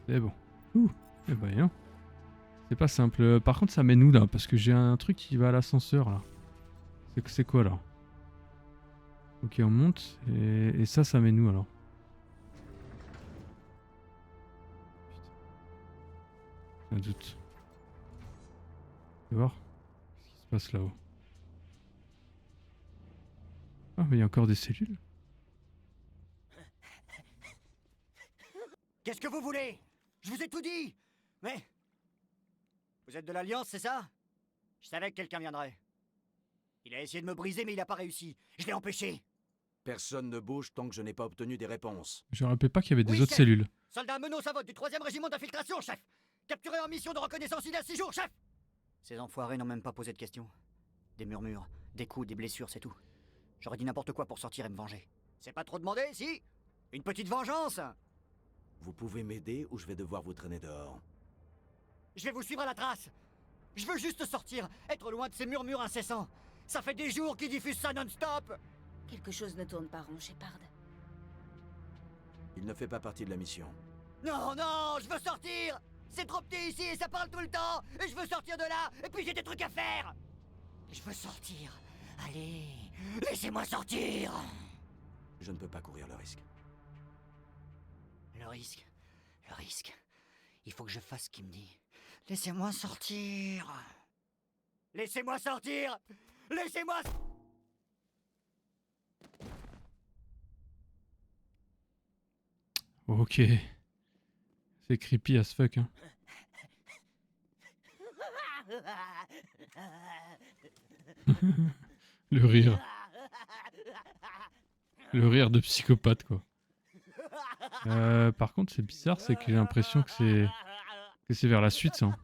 C'est bon. Ouh, eh ben non. C'est pas simple. Par contre, ça mène où là? Parce que j'ai un truc qui va à l'ascenseur là. C'est quoi là? Ok, on monte. Et ça mène où alors? Un doute. On va voir ce qui se passe là-haut. Ah, mais il y a encore des cellules. Qu'est-ce que vous voulez? Je vous ai tout dit. Mais... Vous êtes de l'Alliance, c'est ça? Je savais que quelqu'un viendrait. Il a essayé de me briser, mais il n'a pas réussi. Je l'ai empêché. Personne ne bouge tant que je n'ai pas obtenu des réponses. Je ne rappelais pas qu'il y avait des Oui, autres chef. cellules. Soldat Menot Savot du 3e régiment d'infiltration, chef. Capturé en mission de reconnaissance il y a 6 jours, chef. Ces enfoirés n'ont même pas posé de questions. Des murmures, des coups, des blessures, c'est tout. J'aurais dit n'importe quoi pour sortir et me venger. C'est pas trop demandé, si? Une petite vengeance. Vous pouvez m'aider ou je vais devoir vous traîner dehors. Je vais vous suivre à la trace. Je veux juste sortir, être loin de ces murmures incessants. Ça fait des jours qu'ils diffusent ça non-stop. Quelque chose ne tourne pas rond, Shepard. Il ne fait pas partie de la mission. Non, non, je veux sortir. C'est trop petit ici et ça parle tout le temps. Et je veux sortir de là. Et puis j'ai des trucs à faire. Je veux sortir. Allez, laissez-moi sortir. Je ne peux pas courir le risque. Le risque. Le risque. Il faut que je fasse ce qu'il me dit. Laissez-moi sortir. Laissez-moi sortir. Laissez-moi... Ok. C'est creepy as fuck, hein. Le rire. Le rire de psychopathe, quoi. Par contre, c'est bizarre, c'est que j'ai l'impression que c'est vers la suite, ça.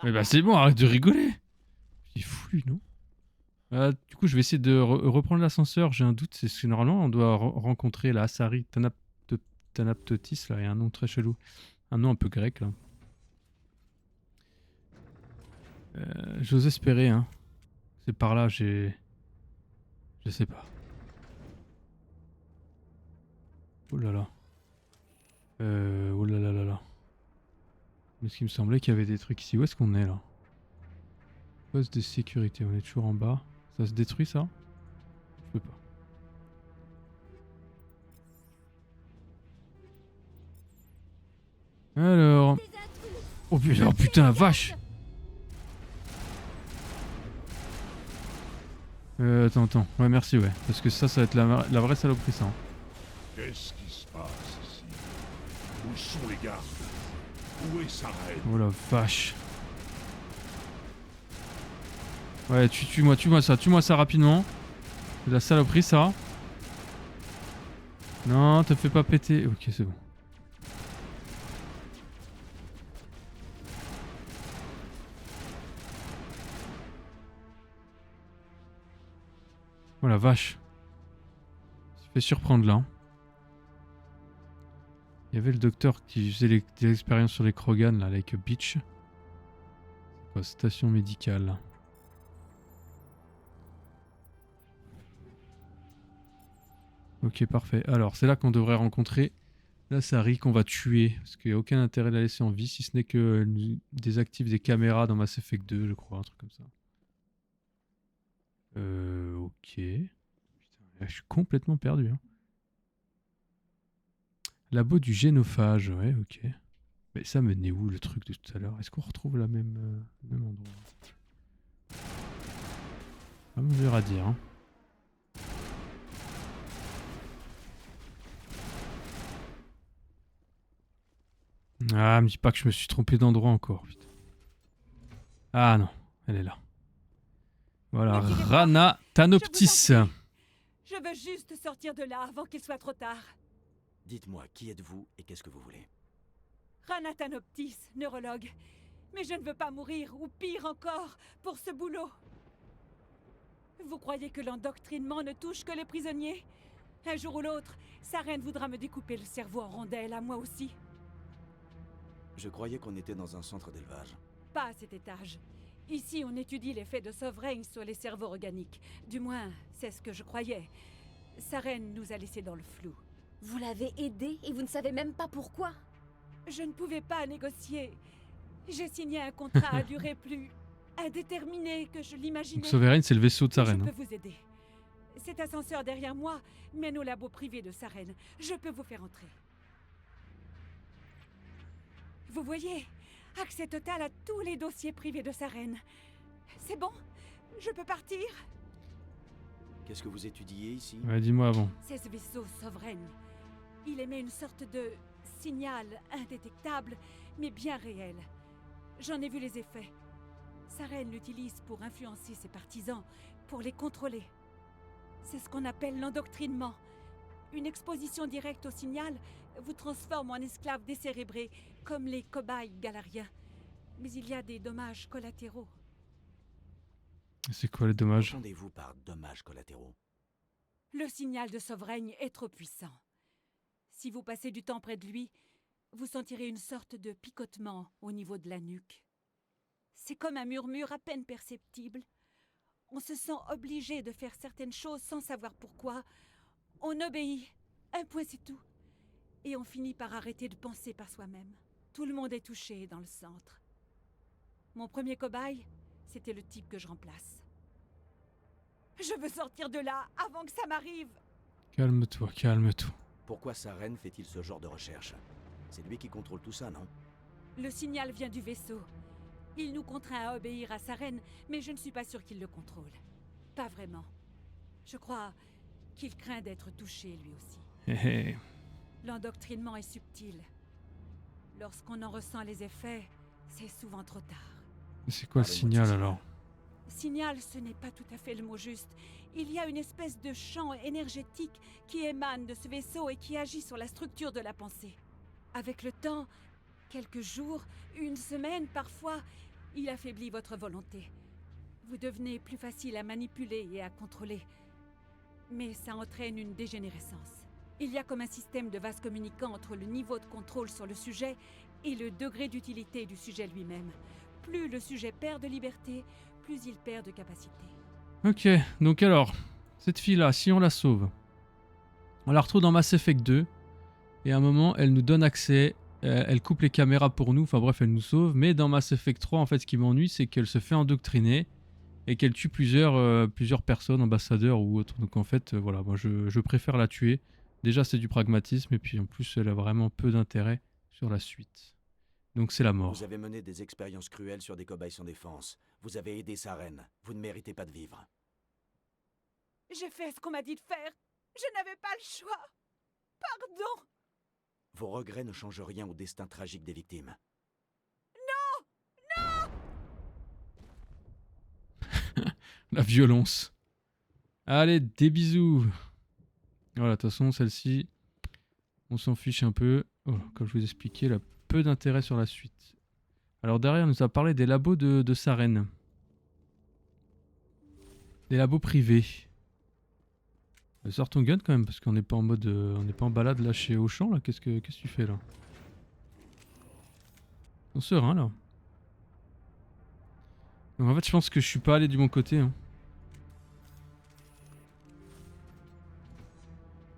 Mais bah c'est bon, arrête de rigoler. Il est fou, lui, non? Du coup, je vais essayer de reprendre l'ascenseur. J'ai un doute, c'est que normalement, on doit rencontrer la Asari Thanatotis, là. Il y a un nom très chelou. Un nom un peu grec, là. J'ose espérer, hein. C'est par là, je sais pas. Oh là là. Oh là là là là. Mais ce qui me semblait qu'il y avait des trucs ici. Où est-ce qu'on est là? Poste de sécurité, on est toujours en bas. Ça se détruit ça? Je peux pas. Alors... Oh putain la vache! Attends. Ouais merci ouais. Parce que ça va être la vraie saloperie ça. Hein. Qu'est-ce qui se passe ici? Où sont les gardes? Où est Sarene? Oh la vache. Ouais, tue-moi ça rapidement. C'est de la saloperie ça. Non, te fais pas péter. Ok, c'est bon. Oh la vache. Ça fait surprendre là. Il y avait le docteur qui faisait des expériences sur les Krogan là, avec Beach. C'est quoi, station médicale. Ok, parfait. Alors, c'est là qu'on devrait rencontrer la Sari qu'on va tuer. Parce qu'il n'y a aucun intérêt de la laisser en vie, si ce n'est qu'elle désactive des caméras dans Mass Effect 2, je crois, un truc comme ça. Ok. Putain, là, je suis complètement perdu. Hein. Labo du génophage, ouais, ok. Mais ça menait où le truc de tout à l'heure? Est-ce qu'on retrouve le même endroit? Vraiment dur à dire. Hein. Ah, me dis pas que je me suis trompé d'endroit encore. Putain. Ah non, elle est là. Voilà, Rana Thanatotis. Je veux juste sortir de là avant qu'il soit trop tard. Dites-moi, qui êtes-vous et qu'est-ce que vous voulez? Rana Thanatotis, neurologue. Mais je ne veux pas mourir, ou pire encore, pour ce boulot. Vous croyez que l'endoctrinement ne touche que les prisonniers? Un jour ou l'autre, Sarene voudra me découper le cerveau en rondelles, à moi aussi. Je croyais qu'on était dans un centre d'élevage. Pas à cet étage. Ici, on étudie l'effet de Sovereign sur les cerveaux organiques. Du moins, c'est ce que je croyais. Sarene nous a laissés dans le flou. Vous l'avez aidé et vous ne savez même pas pourquoi? Je ne pouvais pas négocier. J'ai signé un contrat à durée plus indéterminée que je l'imaginais. Donc Sovereign, c'est le vaisseau de Sarene. Je peux vous aider. Cet ascenseur derrière moi mène au labo privé de Sarene. Je peux vous faire entrer. Vous voyez, accès total à tous les dossiers privés de Sarene. C'est bon? Je peux partir? Qu'est-ce que vous étudiez ici? Ouais, dis-moi avant. C'est ce vaisseau Sovereign. Il émet une sorte de signal indétectable, mais bien réel. J'en ai vu les effets. Saren l'utilise pour influencer ses partisans, pour les contrôler. C'est ce qu'on appelle l'endoctrinement. Une exposition directe au signal vous transforme en esclaves décérébrés, comme les cobayes galariens. Mais il y a des dommages collatéraux. C'est quoi les dommages? Qu'entendez-vous par dommages collatéraux? Le signal de Sovereigne est trop puissant. Si vous passez du temps près de lui, vous sentirez une sorte de picotement au niveau de la nuque. C'est comme un murmure à peine perceptible. On se sent obligé de faire certaines choses sans savoir pourquoi. On obéit. Un point, c'est tout. Et on finit par arrêter de penser par soi-même. Tout le monde est touché dans le centre. Mon premier cobaye, c'était le type que je remplace. Je veux sortir de là avant que ça m'arrive. Calme-toi, calme-toi. Pourquoi Saren fait-il ce genre de recherche? C'est lui qui contrôle tout ça, non? Le signal vient du vaisseau. Il nous contraint à obéir à Saren, mais je ne suis pas sûre qu'il le contrôle. Pas vraiment. Je crois qu'il craint d'être touché, lui aussi. Hé hé. L'endoctrinement est subtil. Lorsqu'on en ressent les effets, c'est souvent trop tard. C'est quoi le signal alors? Signal, ce n'est pas tout à fait le mot juste. Il y a une espèce de champ énergétique qui émane de ce vaisseau et qui agit sur la structure de la pensée. Avec le temps, quelques jours, une semaine parfois, il affaiblit votre volonté. Vous devenez plus facile à manipuler et à contrôler. Mais ça entraîne une dégénérescence. Il y a comme un système de vase communicant entre le niveau de contrôle sur le sujet et le degré d'utilité du sujet lui-même. Plus le sujet perd de liberté, plus il perd de capacité. Ok, donc alors, cette fille-là, si on la sauve, on la retrouve dans Mass Effect 2, et à un moment, elle nous donne accès, elle coupe les caméras pour nous, enfin bref, elle nous sauve, mais dans Mass Effect 3, en fait, ce qui m'ennuie, c'est qu'elle se fait endoctriner, et qu'elle tue plusieurs personnes, ambassadeurs ou autres. Donc en fait, voilà, moi je préfère la tuer. Déjà, c'est du pragmatisme, et puis en plus, elle a vraiment peu d'intérêt sur la suite. Donc c'est la mort. Vous avez mené des expériences cruelles sur des cobayes sans défense. Vous avez aidé Saren. Vous ne méritez pas de vivre. J'ai fait ce qu'on m'a dit de faire. Je n'avais pas le choix. Pardon. Vos regrets ne changent rien au destin tragique des victimes. Non! Non! La violence. Allez, des bisous. Voilà, de toute façon, celle-ci, on s'en fiche un peu. Oh, comme je vous expliquais, elle a peu d'intérêt sur la suite. Alors derrière, on nous a parlé des labos de Saren. Des labos privés. Sors ton gun quand même, parce qu'on n'est pas en mode, on n'est pas en balade là chez Auchan là. Qu'est-ce que tu fais là? On serein là. Donc en fait, je pense que je suis pas allé du bon côté. Hein.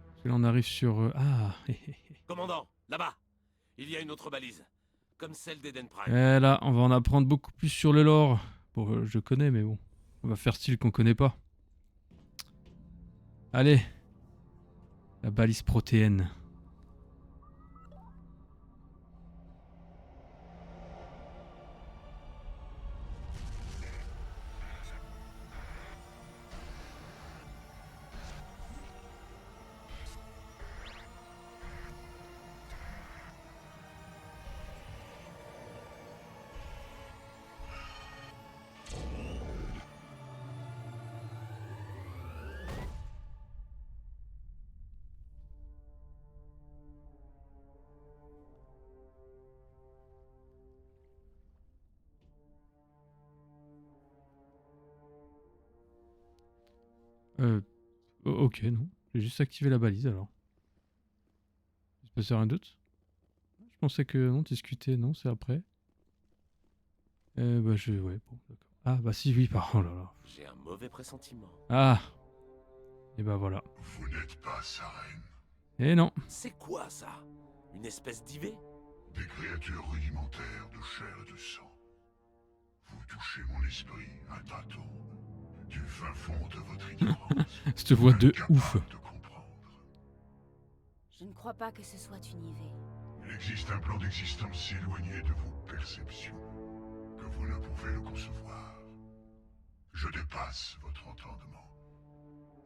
Parce que là, on arrive sur. Ah. Commandant, là-bas, il y a une autre balise, comme celle d'Eden Prime. Et là, on va en apprendre beaucoup plus sur le lore. Bon, je connais, mais bon, on va faire style qu'on connaît pas. Allez, la balise protéenne. Ok, non. J'ai juste activé la balise alors. Il se passe rien d'autre? Je pensais que non, discuter, non, c'est après. Ouais, bon, d'accord. Ah, bah si, oui, oh là là. J'ai un mauvais pressentiment. Ah! Et bah voilà. Vous n'êtes pas Saren. Et non. C'est quoi ça? Une espèce d'IV? Des créatures rudimentaires de chair et de sang. Vous touchez mon esprit à tâtons. Du fin fond de votre ignorance. Cette voix de ouf. Je ne crois pas que ce soit une IV. Il existe un plan d'existence éloigné de vos perceptions, que vous ne pouvez le concevoir. Je dépasse votre entendement.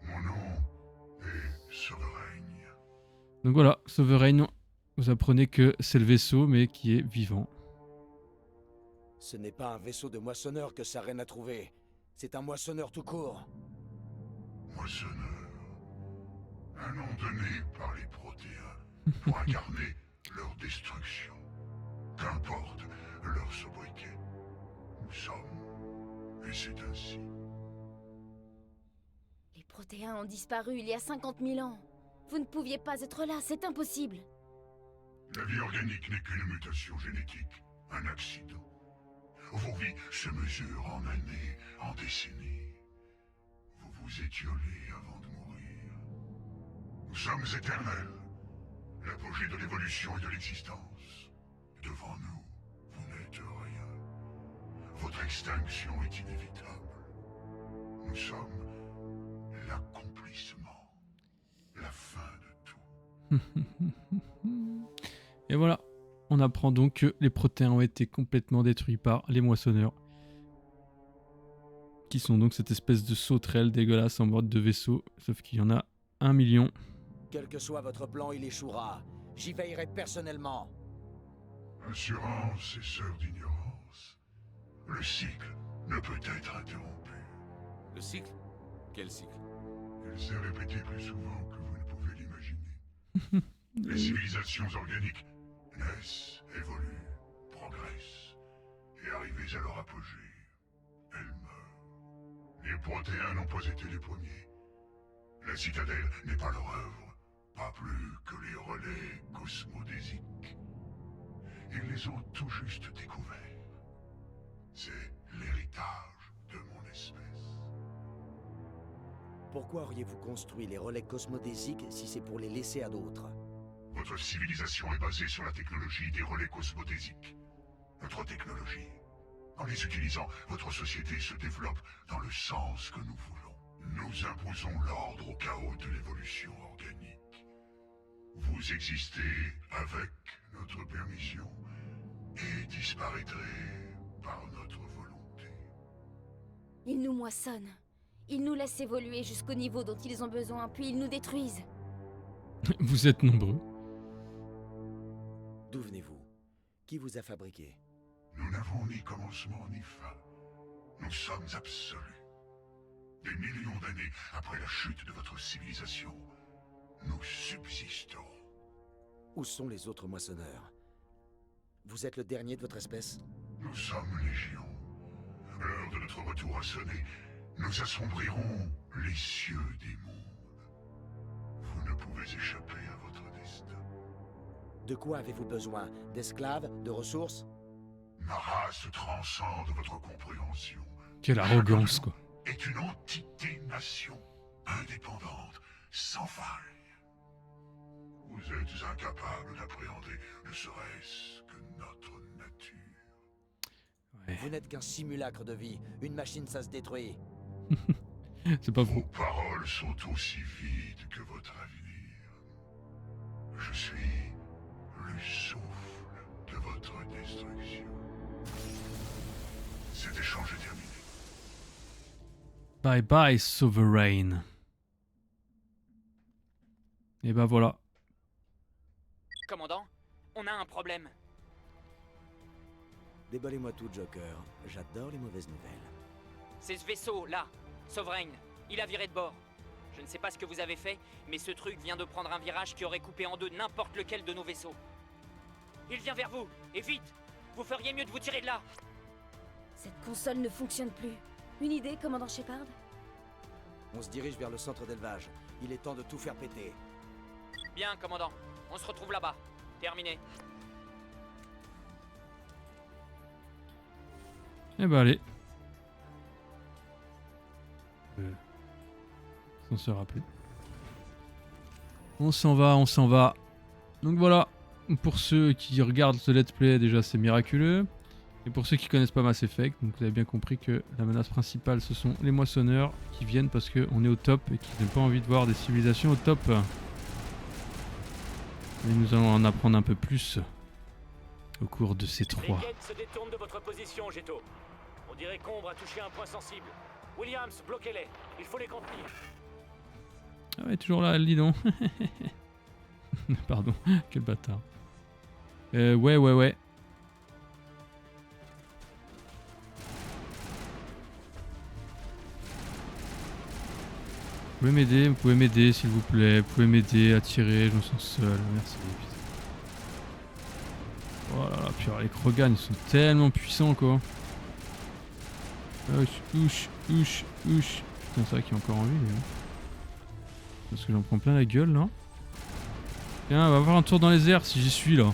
Mon nom est Sovereigne. Donc voilà, Sovereign, vous apprenez que c'est le vaisseau, mais qui est vivant. Ce n'est pas un vaisseau de moissonneur que Saren a trouvé. C'est un moissonneur tout court. Moissonneur. Un nom donné par les Protéens pour incarner leur destruction. Qu'importe leur sobriquet. Nous sommes, et c'est ainsi. Les Protéens ont disparu il y a 50 000 ans. Vous ne pouviez pas être là, c'est impossible. La vie organique n'est qu'une mutation génétique, un accident. Vos vies se mesurent en années, en décennies. Vous vous étiolez avant de mourir. Nous sommes éternels, l'apogée de l'évolution et de l'existence. Devant nous, vous n'êtes rien. Votre extinction est inévitable. Nous sommes l'accomplissement, la fin de tout. Et voilà, on apprend donc que les Protéens ont été complètement détruits par les moissonneurs. Qui sont donc cette espèce de sauterelle dégueulasse en mode de vaisseau, sauf qu'il y en a 1 million. Quel que soit votre plan, il échouera. J'y veillerai personnellement. Assurance et sœur d'ignorance. Le cycle ne peut être interrompu. Le cycle? Quel cycle? Il s'est répété plus souvent que vous ne pouvez l'imaginer. Les civilisations organiques naissent, évoluent, progressent, et arrivées à leur apogée, elles meurent. Les Protéens n'ont pas été les premiers. La citadelle n'est pas leur œuvre, pas plus que les relais cosmodésiques. Ils les ont tout juste découverts. C'est l'héritage de mon espèce. Pourquoi auriez-vous construit les relais cosmodésiques si c'est pour les laisser à d'autres? Votre civilisation est basée sur la technologie des relais cosmodésiques. Notre technologie. En les utilisant, votre société se développe dans le sens que nous voulons. Nous imposons l'ordre au chaos de l'évolution organique. Vous existez avec notre permission et disparaîtrez par notre volonté. Ils nous moissonnent. Ils nous laissent évoluer jusqu'au niveau dont ils ont besoin, puis ils nous détruisent. Vous êtes nombreux. D'où venez-vous? Qui vous a fabriqué? Nous n'avons ni commencement ni fin. Nous sommes absolus. Des millions d'années après la chute de votre civilisation, nous subsistons. Où sont les autres moissonneurs? Vous êtes le dernier de votre espèce? Nous sommes légion. L'heure de notre retour a sonné. Nous assombrirons les cieux des mondes. Vous ne pouvez échapper à votre destin. De quoi avez-vous besoin? D'esclaves? De ressources? Ma race transcende votre compréhension. Quelle arrogance, quoi. Est une entité-nation, indépendante, sans faille. Vous êtes incapable d'appréhender ne serait-ce que notre nature. Ouais. Vous n'êtes qu'un simulacre de vie. Une machine, ça se détruit. C'est pas faux. Vos paroles sont aussi vides que votre avenir. Je suis le souffle de votre destruction. Cet échange est terminé. Bye bye, Sovereign. Et ben voilà. Commandant, on a un problème. Déballez-moi tout, Joker. J'adore les mauvaises nouvelles. C'est ce vaisseau, là, Sovereign. Il a viré de bord. Je ne sais pas ce que vous avez fait, mais ce truc vient de prendre un virage qui aurait coupé en deux n'importe lequel de nos vaisseaux. Il vient vers vous, et vite! Vous feriez mieux de vous tirer de là! Cette console ne fonctionne plus. Une idée, commandant Shepard? On se dirige vers le centre d'élevage. Il est temps de tout faire péter. Bien, commandant. On se retrouve là-bas. Terminé. Eh ben allez. Sans se rappeler. On s'en va, on s'en va. Donc voilà. Pour ceux qui regardent ce let's play, déjà c'est miraculeux. Et pour ceux qui connaissent pas Mass Effect, donc vous avez bien compris que la menace principale ce sont les moissonneurs qui viennent parce qu'on est au top et qu'ils n'ont pas envie de voir des civilisations au top. Et nous allons en apprendre un peu plus au cours de ces 3. Les guettes se détournent de votre position, Jetto. On dirait qu'Ombre a touché un point sensible. Williams, bloquez-les. Il faut les contenir. Ah ouais, toujours là, elle dit donc. Pardon, quel bâtard. Ouais. Vous pouvez m'aider s'il vous plaît. Vous pouvez m'aider à tirer, je me sens seul. Merci. Oh là là, puis alors, les Krogan ils sont tellement puissants quoi. Ouch. Putain, c'est vrai qu'il est encore en vie lui. Parce que j'en prends plein la gueule là. Tiens, on va avoir un tour dans les airs si j'y suis là.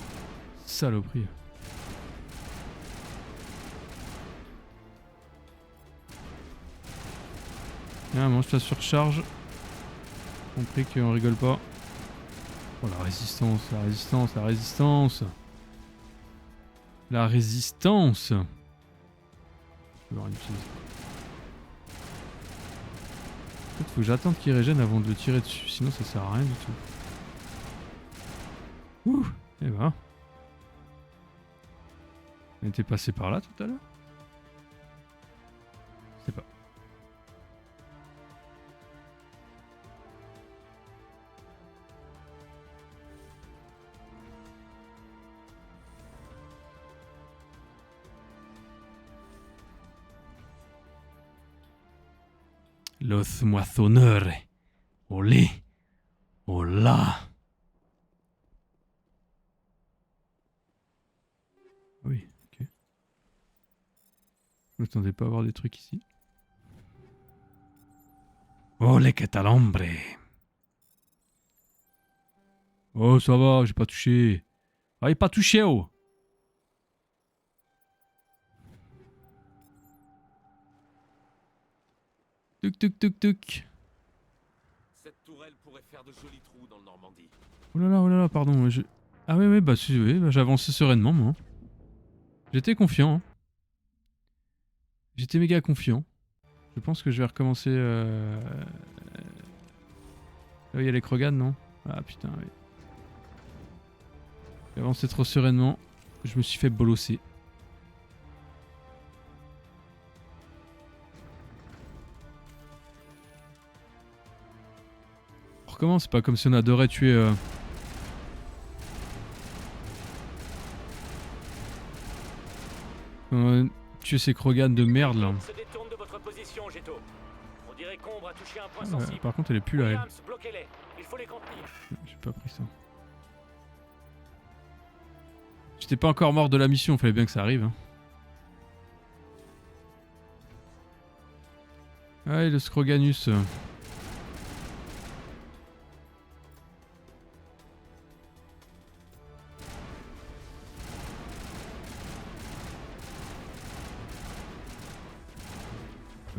Saloperie. Tiens, mange ta surcharge. Compris qu'on rigole pas. Oh la résistance. La résistance. Je vais voir une petite. En fait, faut que j'attende qu'il régène avant de le tirer dessus, sinon ça sert à rien du tout. Ouh, et bah. On était passé par là tout à l'heure? Je sais pas. Los moissonneurs. Olé. Hola. Oui, ok. Je m'attendais pas à voir des trucs ici. Olé que tal hombre. Oh ça va, j'ai pas touché. Ah, il est pas touché oh. Tuc. Cette tourelle pourrait faire de jolis trous dans le Normandie. Oh là là, pardon. Ah oui, bah j'avançais sereinement moi. J'étais confiant. J'étais méga confiant. Je pense que je vais recommencer... Là où il y a les Krogan, non? Ah putain, oui. J'ai avancé trop sereinement. Je me suis fait bolosser. On recommence, c'est pas comme si on adorait tuer... tuer ces Krogan de merde là. Par contre elle est plus là elle. J'ai pas pris ça. J'étais pas encore mort de la mission, fallait bien que ça arrive. Hein. Ouais, le Scroganus.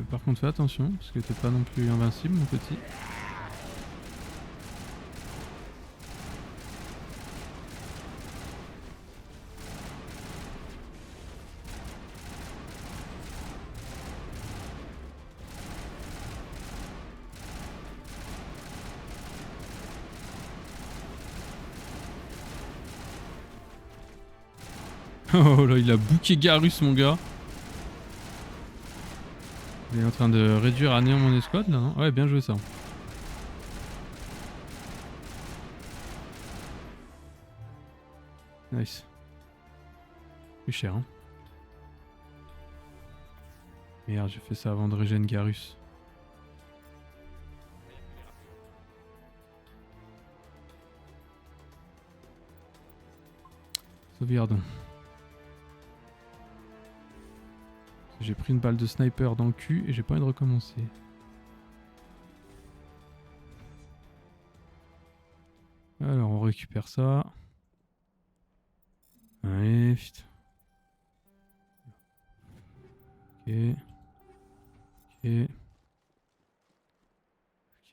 Par contre fais attention, parce que t'es pas non plus invincible mon petit. Oh là, il a bouqué Garus mon gars. Il est en train de réduire à néant mon escouade là, non? Ouais, bien joué ça. Nice. C'est cher hein. Merde, j'ai fait ça avant de régénérer Garus. Sauvegardons. J'ai pris une balle de sniper dans le cul et j'ai pas envie de recommencer. Alors on récupère ça. Allez, putain.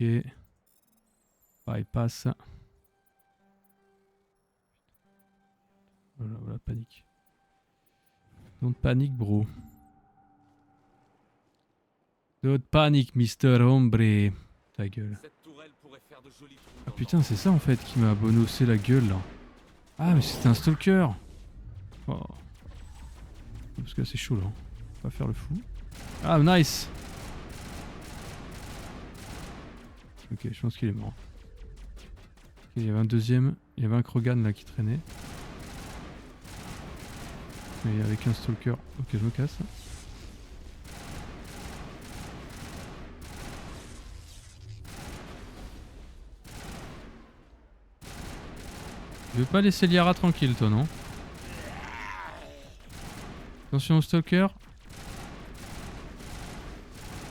Ok. Bypass. Voilà, panique. Don't panique, bro. Don't panique, Mister Hombre. Ta gueule. Ah putain, c'est ça en fait qui m'a bonossé la gueule là. Ah, mais c'était un stalker. Oh. Parce que là c'est chaud là. On va faire le fou. Ah, nice. Ok, je pense qu'il est mort. Ok, il y avait un deuxième. Il y avait un Krogan là qui traînait. mais avec un stalker. Ok, je me casse. Tu veux pas laisser Liara tranquille, toi, non? Attention au stalker.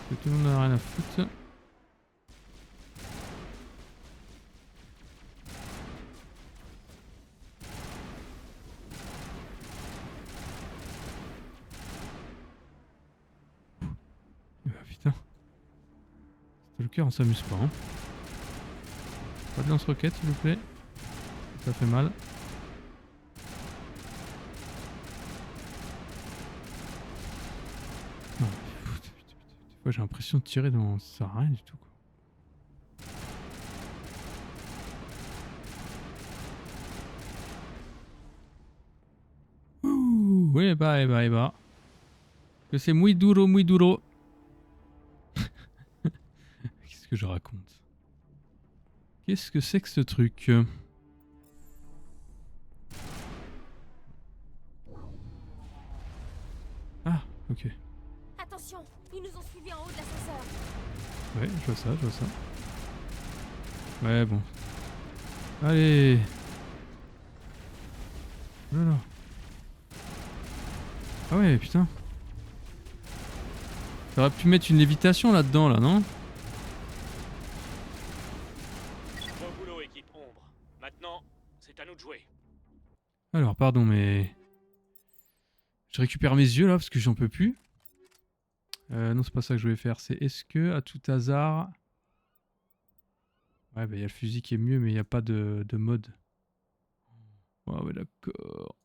Tout le monde n'a rien à foutre. Putain. Stalker, on s'amuse pas. Hein. Pas de lance-roquette, s'il vous plaît. Ça fait mal. Non, putain, j'ai l'impression de tirer dans... Ça sert à rien du tout, quoi. Ouh, ouais, bah. Que c'est muy duro, muy duro. Qu'est-ce que je raconte? Qu'est-ce que c'est que ce truc? Ah, ok. Attention, ils nous ont suivis en haut de l'ascenseur. Ouais, je vois ça. Ouais, bon. Allez. Voilà. Ah ouais, putain. T'aurais pu mettre une lévitation là-dedans, là, non? Bon boulot, équipe Ombre. Maintenant, c'est à nous de jouer. Alors, pardon, mais... Je récupère mes yeux, là, parce que j'en peux plus. Non, c'est pas ça que je voulais faire. C'est est-ce que, à tout hasard... Ouais, bah, il y a le fusil qui est mieux, mais il n'y a pas de mode. Ouais, d'accord.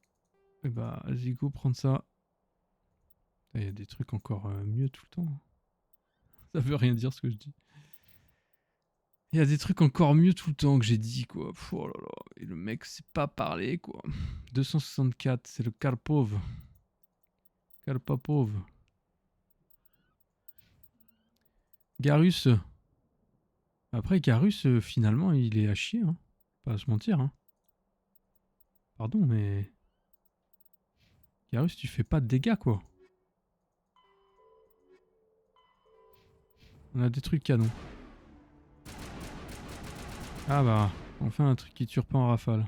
Et bah, vas-y, go, prendre ça. Il y a des trucs encore mieux tout le temps. Ça veut rien dire ce que je dis. Il y a des trucs encore mieux tout le temps que j'ai dit, quoi. Pff, oh là là. Et le mec sait pas parler, quoi. 264, c'est le Karpov. Karpapov. Garus. Après, Garus, finalement, il est à chier. Hein. Pas à se mentir. Hein. Pardon, mais... Garus, tu fais pas de dégâts, quoi. On a détruit le canon. Ah bah, enfin un truc qui tue pas en rafale.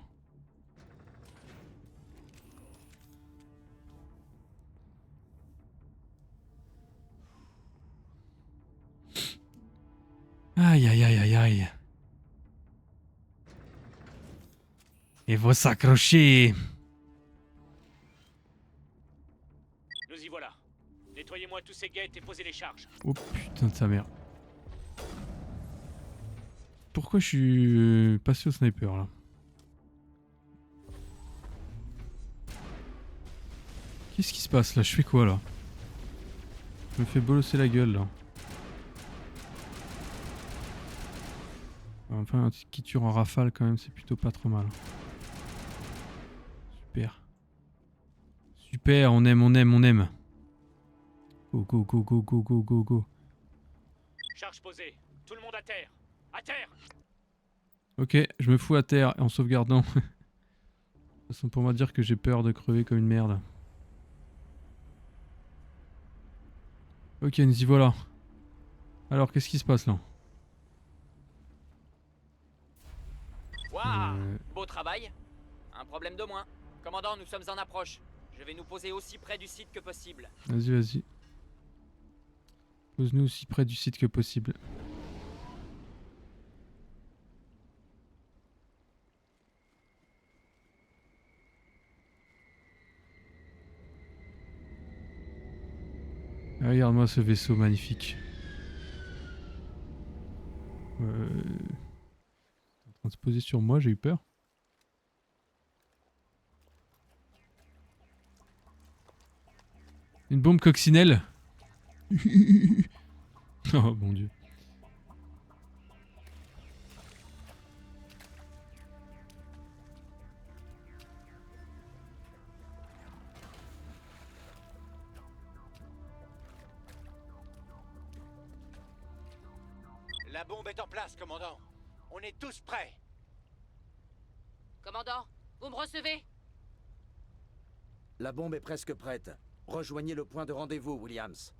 Aïe aïe aïe aïe aïe. Il faut s'accrocher. Nous y voilà. Nettoyez-moi tous ces gates et posez les charges. Oh putain de sa mère. Pourquoi je suis passé au sniper là? Qu'est-ce qui se passe là? Je fais quoi là? Je me fais bolosser la gueule là. Enfin un truc qui tue en rafale quand même, c'est plutôt pas trop mal. Super. Super, on aime. Go, go, go, go, go, go, go, go. Charge posée. Tout le monde à terre. À terre! Ok, je me fous à terre en sauvegardant. De toute façon, pour moi dire que j'ai peur de crever comme une merde. Ok, nous y voilà. Alors, qu'est-ce qui se passe là? Waouh! Beau travail. Un problème de moins. Commandant, nous sommes en approche. Je vais nous poser aussi près du site que possible. Vas-y. Pose-nous aussi près du site que possible. Ah, regarde-moi ce vaisseau magnifique. T'es en train de se poser sur moi, j'ai eu peur. Une bombe coccinelle. Oh mon dieu. La bombe est en place, commandant. On est tous prêts. Commandant, vous me recevez? La bombe est presque prête. Rejoignez le point de rendez-vous, Williams.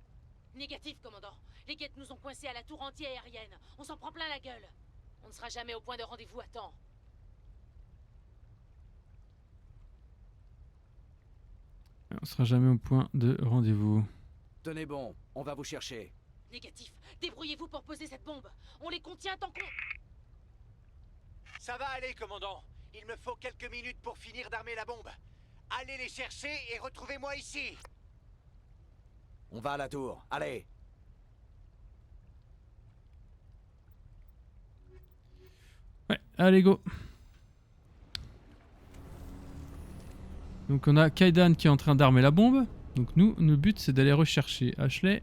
Négatif, commandant. Les guettes nous ont coincés à la tour anti-aérienne. On s'en prend plein la gueule. On ne sera jamais au point de rendez-vous à temps. On sera jamais au point de rendez-vous. Tenez bon, on va vous chercher. Négatif. Débrouillez-vous pour poser cette bombe. On les contient tant qu'on... Ça va aller, commandant. Il me faut quelques minutes pour finir d'armer la bombe. Allez les chercher et retrouvez-moi ici. On va à la tour, allez. Ouais, allez go. Donc on a Kaidan qui est en train d'armer la bombe. Donc nous, le but c'est d'aller rechercher Ashley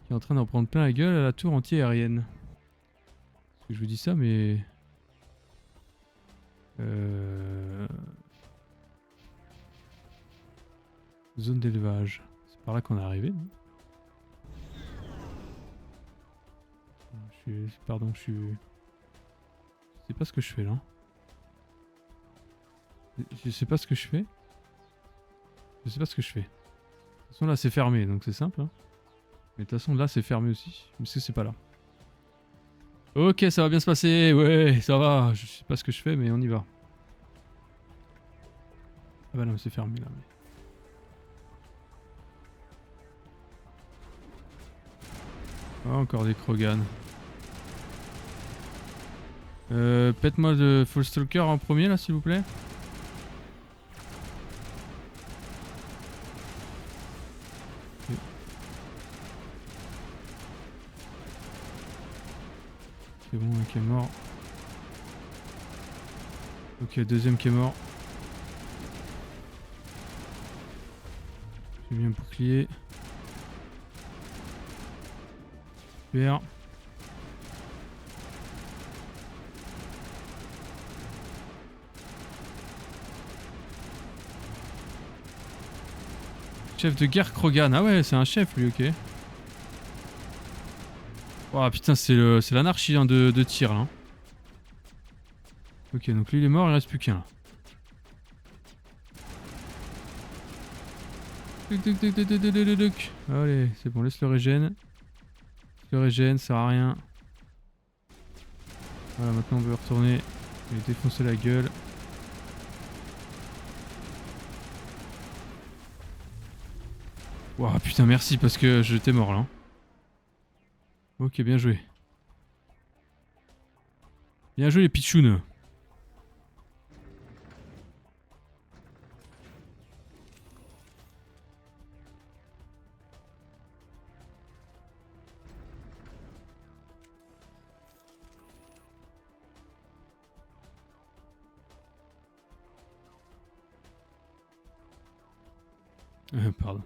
qui est en train d'en prendre plein la gueule à la tour anti-aérienne. Parce que je vous dis ça, mais... Zone d'élevage. C'est par là qu'on est arrivé, non? Pardon, je suis... Je sais pas ce que je fais là. Je sais pas ce que je fais. Je sais pas ce que je fais. De toute façon là c'est fermé donc c'est simple. Hein. Mais de toute façon là c'est fermé aussi. Mais c'est pas là. Ok, ça va bien se passer. Ouais, ça va. Je sais pas ce que je fais mais on y va. Ah bah non c'est fermé là. Mais... Oh, encore des Krogan. Pète-moi de Full Stalker en premier là s'il vous plaît. Okay. C'est bon, un qui est mort. Ok, deuxième qui est mort. J'ai mis un bouclier. Super. Chef de guerre Krogan. Ah ouais, c'est un chef lui, ok. Oh putain, c'est l'anarchie hein, de tir là. Ok, donc lui il est mort, il reste plus qu'un là. Allez, c'est bon, laisse le régène. Le régène, ça sert à rien. Voilà, maintenant on veut retourner et défoncer la gueule. Ouah putain merci parce que j'étais mort là. Ok, bien joué. Bien joué les pitchounes. Pardon.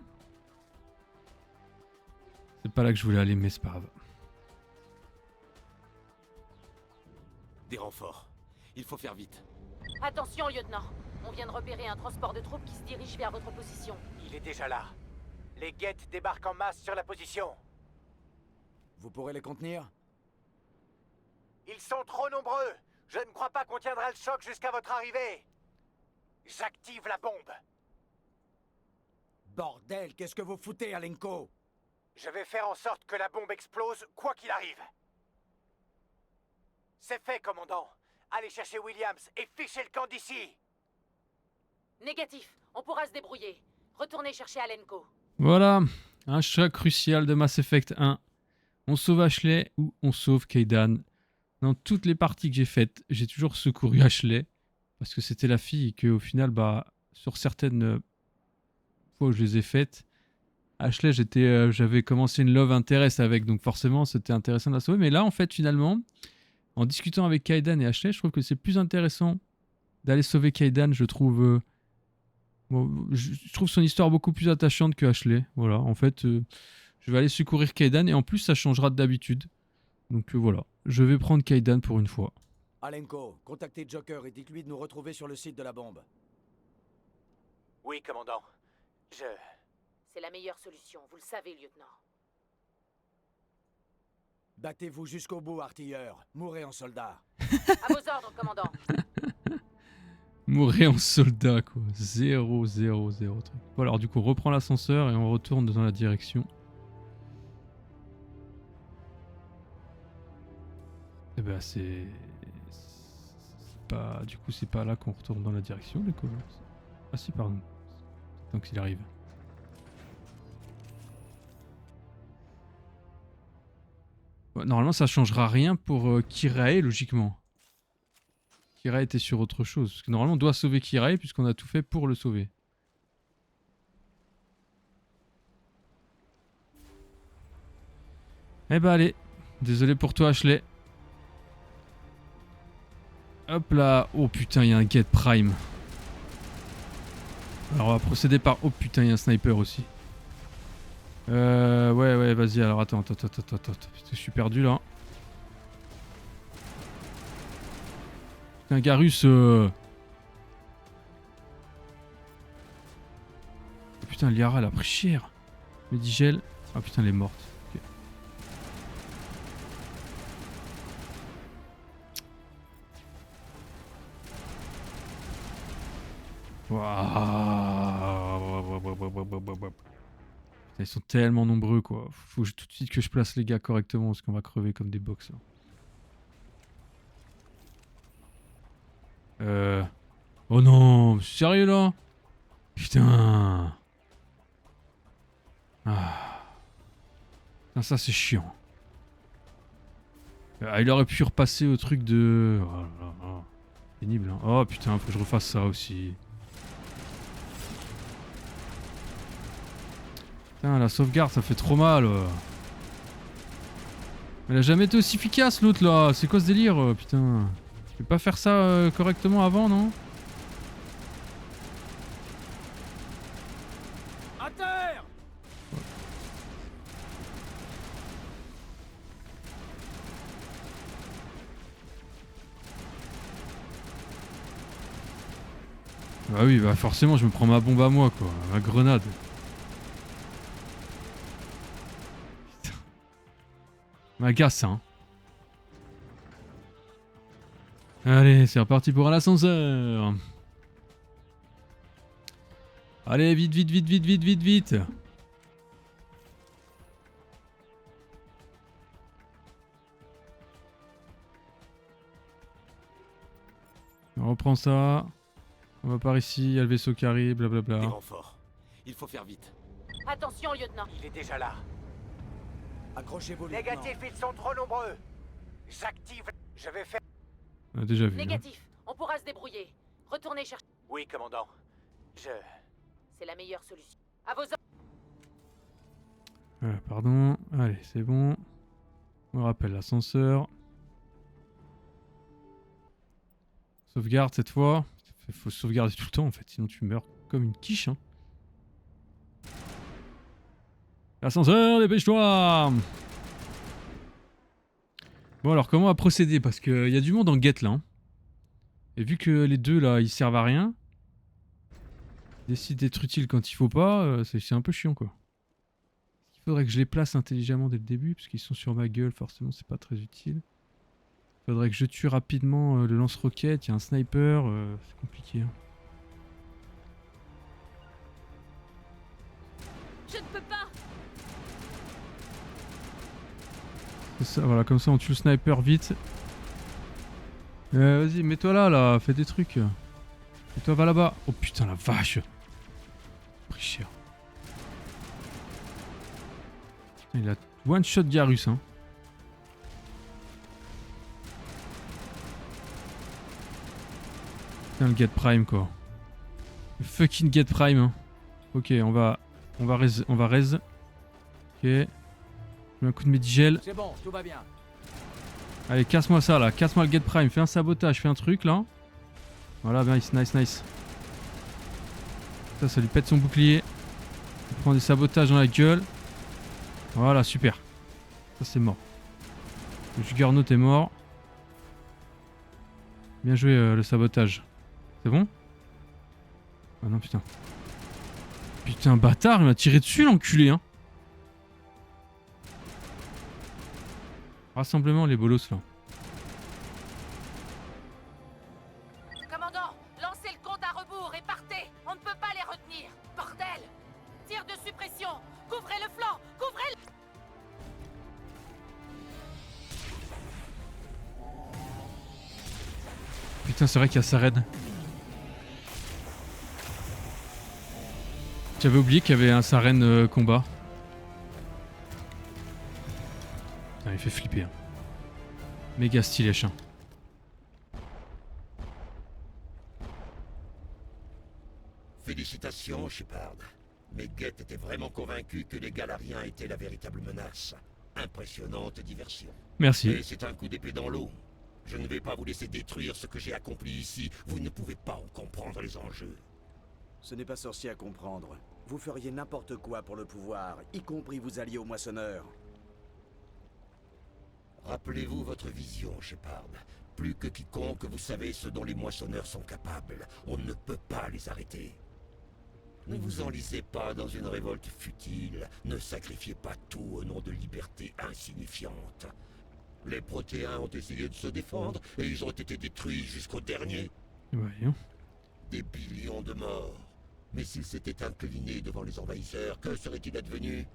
C'est pas là que je voulais aller, mais c'est pas grave. Des renforts. Il faut faire vite. Attention, lieutenant. On vient de repérer un transport de troupes qui se dirige vers votre position. Il est déjà là. Les guettes débarquent en masse sur la position. Vous pourrez les contenir? Ils sont trop nombreux. Je ne crois pas qu'on tiendra le choc jusqu'à votre arrivée. J'active la bombe. Bordel, qu'est-ce que vous foutez, Alenko? Je vais faire en sorte que la bombe explose, quoi qu'il arrive. C'est fait, commandant. Allez chercher Williams et fichez le camp d'ici. Négatif, on pourra se débrouiller. Retournez chercher Alenko. Voilà, un choc crucial de Mass Effect 1. On sauve Ashley ou on sauve Kaidan. Dans toutes les parties que j'ai faites, j'ai toujours secouru Ashley. Parce que c'était la fille et qu'au final, bah, sur certaines fois où je les ai faites, Ashley, j'avais commencé une love interest avec, donc forcément c'était intéressant de la sauver. Mais là, en fait, finalement, en discutant avec Kaidan et Ashley, je trouve que c'est plus intéressant d'aller sauver Kaidan. Je trouve son histoire beaucoup plus attachante que Ashley. Voilà, en fait, je vais aller secourir Kaidan et en plus, ça changera d'habitude. Donc voilà, je vais prendre Kaidan pour une fois. Alenko, contactez Joker et dites-lui de nous retrouver sur le site de la bombe. Oui, commandant. C'est la meilleure solution, vous le savez, lieutenant. Battez-vous jusqu'au bout, artilleurs. Mourez en soldat. À vos ordres, commandant. Mourir en soldat, quoi. 0, 0, 0 truc. Bon, alors du coup, on reprend l'ascenseur et on retourne dans la direction. Eh ben, c'est pas... Du coup, c'est pas là qu'on retourne dans la direction, les colons. Ah si, pardon. Tant qu'il arrive. Ouais, normalement, ça changera rien pour Kirae, logiquement. Kirae était sur autre chose. Parce que normalement, on doit sauver Kirae puisqu'on a tout fait pour le sauver. Eh ben allez. Désolé pour toi, Ashley. Hop là. Oh putain, il y a un Get Prime. Alors on va procéder par... Oh putain, il y a un sniper aussi. Ouais, vas-y, alors attends. Putain, je suis perdu là. Putain, Garus. Putain, Liara, elle a pris cher. Medigel. Ah putain, elle est morte. Okay. Waouh. Ils sont tellement nombreux quoi. Faut tout de suite que je place les gars correctement parce qu'on va crever comme des box. Oh non, sérieux là? Putain. Ah. Putain, ça c'est chiant. Il aurait pu repasser au truc de... Oh là là. Pénible hein. Oh putain, faut que je refasse ça aussi. Putain, la sauvegarde, ça fait trop mal. Elle a jamais été aussi efficace l'autre là. C'est quoi ce délire, putain? Je vais pas faire ça correctement avant, non? À terre! Bah oui, bah forcément, je me prends ma bombe à moi, quoi. Ma grenade. M'agace, hein. Allez, c'est reparti pour un ascenseur. Allez, vite. On reprend ça. On va par ici, il y a le vaisseau qui arrive, blablabla. Des renforts. Il faut faire vite. Attention, lieutenant. Il est déjà là. Accrochez-vous, Négatif, ils sont trop nombreux. J'active. Je vais faire... On a déjà vu. Négatif. On pourra se débrouiller. Retournez chercher. Oui, commandant. C'est la meilleure solution. À vos ordres. Pardon. Allez, c'est bon. On rappelle l'ascenseur. Sauvegarde cette fois. Faut sauvegarder tout le temps en fait, sinon tu meurs comme une quiche. Hein. L'ascenseur, dépêche-toi! Bon alors comment on va procéder? Parce qu'il y a du monde en guette là. Hein. Et vu que les deux là ils servent à rien, ils décident d'être utiles quand il faut pas, c'est un peu chiant quoi. Il faudrait que je les place intelligemment dès le début, parce qu'ils sont sur ma gueule, forcément c'est pas très utile. Il faudrait que je tue rapidement le lance-roquette, il y a un sniper, c'est compliqué. Hein. Je ne peux pas. Ça, voilà, comme ça on tue le sniper vite. Vas-y, mets-toi là, fais des trucs. Et toi, va là-bas. Oh putain, la vache. Pris cher. Putain, il a one-shot Garus, hein. Putain, le Get Prime, quoi. Le fucking Get Prime, hein. Ok, on va raise. Ok. Je mets un coup de Medigel. C'est bon, tout va bien. Allez, casse-moi ça là, casse-moi le Get Prime, fais un sabotage, fais un truc là. Voilà, nice. Ça lui pète son bouclier. Il prend des sabotages dans la gueule. Voilà, super. Ça c'est mort. Le Juggernaut est mort. Bien joué le sabotage. C'est bon? Ah non, putain. Putain, bâtard, il m'a tiré dessus l'enculé, hein. Rassemblement les bolos là. Commandant, lancez le On ne peut pas les retenir. Bordel! Tir de suppression! Couvrez le flanc! Couvrez le... Putain, c'est vrai qu'il y a Saren. J'avais oublié qu'il y avait un Saren combat. Putain, il fait flipper. Hein. Méga stylé, chien. Félicitations, Shepard. Mais Geth était vraiment convaincu que les Galariens étaient la véritable menace. Impressionnante diversion. Merci. Mais c'est un coup d'épée dans l'eau. Je ne vais pas vous laisser détruire ce que j'ai accompli ici. Vous ne pouvez pas en comprendre les enjeux. Ce n'est pas sorcier à comprendre. Vous feriez n'importe quoi pour le pouvoir, y compris vous allier aux moissonneurs. Rappelez-vous votre vision, Shepard. Plus que quiconque, vous savez ce dont les moissonneurs sont capables. On ne peut pas les arrêter. Ne vous enlisez pas dans une révolte futile. Ne sacrifiez pas tout au nom de libertés insignifiantes. Les Protéens ont essayé de se défendre et ils ont été détruits jusqu'au dernier. Voyons. Des billions de morts. Mais s'ils s'étaient inclinés devant les envahisseurs, que serait-il advenu?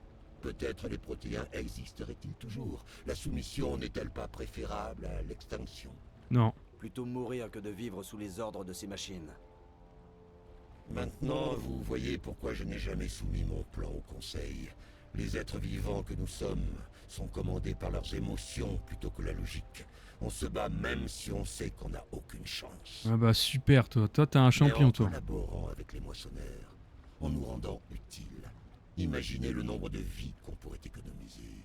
Peut-être les Protéens existeraient-ils toujours? La soumission n'est-elle pas préférable à l'extinction? Non. Plutôt mourir que de vivre sous les ordres de ces machines. Maintenant, vous voyez pourquoi je n'ai jamais soumis mon plan au Conseil. Les êtres vivants que nous sommes sont commandés par leurs émotions plutôt que la logique. On se bat même si on sait qu'on n'a aucune chance. Ah bah super, toi t'es un champion, toi. En collaborant avec les moissonneurs, en nous rendant utiles, imaginez le nombre de vies qu'on pourrait économiser.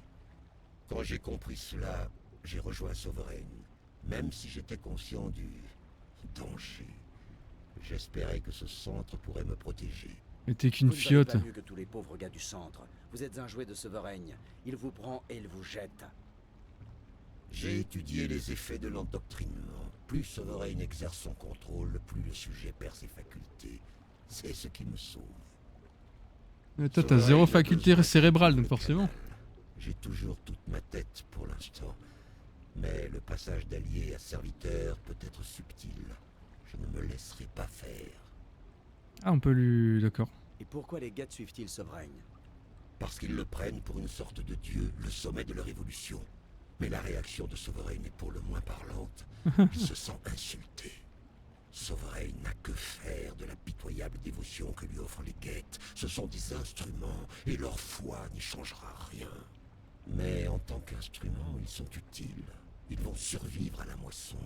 Quand j'ai compris cela, j'ai rejoint Sovereign, même si j'étais conscient du danger. J'espérais que ce centre pourrait me protéger. Mais t'es qu'une fiotte. Vous n'êtes pas mieux que tous les pauvres gars du centre. Vous êtes un jouet de Sovereign. Il vous prend et il vous jette. J'ai étudié les effets de l'endoctrinement. Plus Sovereign exerce son contrôle, plus le sujet perd ses facultés. C'est ce qui me sauve. Mais toi t'as zéro faculté cérébrale, donc forcément. J'ai toujours toute ma tête pour l'instant. Mais le passage d'allié à serviteur peut être subtil. Je ne me laisserai pas faire. Ah, on peut lui... D'accord. Et pourquoi les Geth suivent-ils Sovereign? Parce qu'ils le prennent pour une sorte de dieu, le sommet de leur évolution. Mais la réaction de Sovereign est pour le moins parlante. Il se sent insulté. Sovereign n'a que faire de la pitoyable dévotion que lui offrent les Geth. Ce sont des instruments, et leur foi n'y changera rien. Mais en tant qu'instruments, ils sont utiles. Ils vont survivre à la moisson.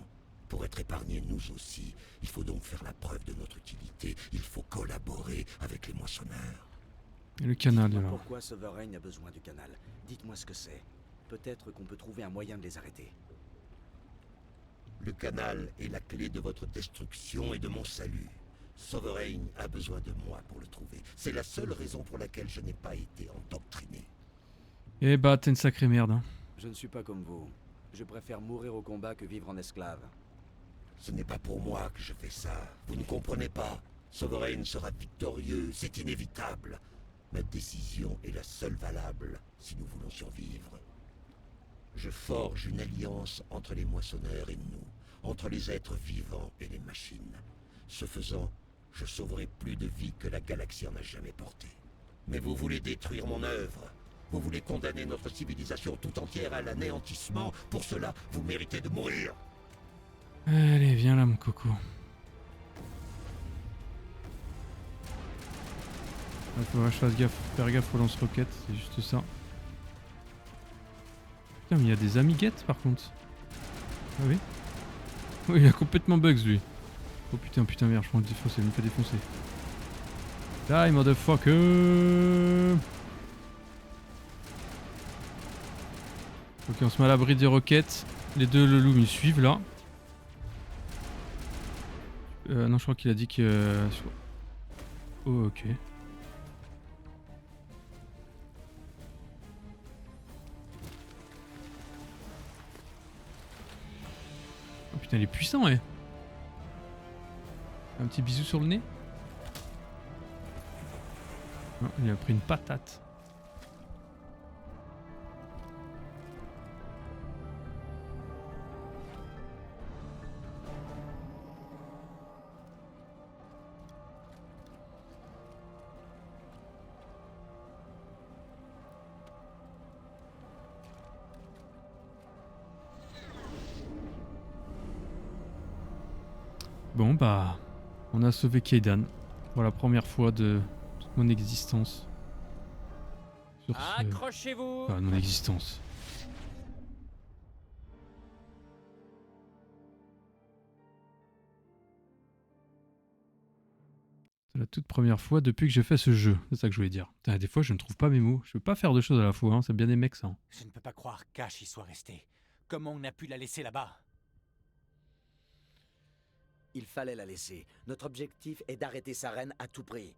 Pour être épargnés, nous aussi, il faut donc faire la preuve de notre utilité. Il faut collaborer avec les moissonneurs. Et le canal, alors. Pourquoi Sovereign a besoin du canal? Dites-moi ce que c'est. Peut-être qu'on peut trouver un moyen de les arrêter. Le canal est la clé de votre destruction et de mon salut. Sovereign a besoin de moi pour le trouver. C'est la seule raison pour laquelle je n'ai pas été endoctriné. Eh bah, t'es une sacrée merde. Hein. Je ne suis pas comme vous. Je préfère mourir au combat que vivre en esclave. Ce n'est pas pour moi que je fais ça. Vous ne comprenez pas. Sovereign sera victorieux, c'est inévitable. Ma décision est la seule valable si nous voulons survivre. Je forge une alliance entre les moissonneurs et nous, entre les êtres vivants et les machines. Ce faisant, je sauverai plus de vies que la galaxie en a jamais porté. Mais vous voulez détruire mon œuvre. Vous voulez condamner notre civilisation tout entière à l'anéantissement. Pour cela, vous méritez de mourir. Allez, viens là, mon coco. Il faudra que je fasse gaffe, faire gaffe aux lance-roquettes, c'est juste ça. Putain, mais il y a des amiguettes par contre. Ah oui? Oui, il a complètement bugs lui. Oh putain, merde, je prends le défoncer, il me fait défoncer. Die, motherfucker! Ok, on se met à l'abri des roquettes. Les deux loups me suivent là. Non, je crois qu'il a dit que... Oh, ok. Oh putain, il est puissant, ouais. Un petit bisou sur le nez. Oh, il a pris une patate. Bon bah, on a sauvé Kaidan pour la première fois de toute mon existence. Sur ce... Accrochez-vous. Enfin, mon existence. C'est la toute première fois depuis que j'ai fait ce jeu. C'est ça que je voulais dire. Putain, des fois, je ne trouve pas mes mots. Je peux pas faire deux choses à la fois. Hein. C'est bien des mecs, ça. Je ne peux pas croire qu'Ash y soit resté. Comment on a pu la laisser là-bas? Il fallait la laisser. Notre objectif est d'arrêter Saren à tout prix.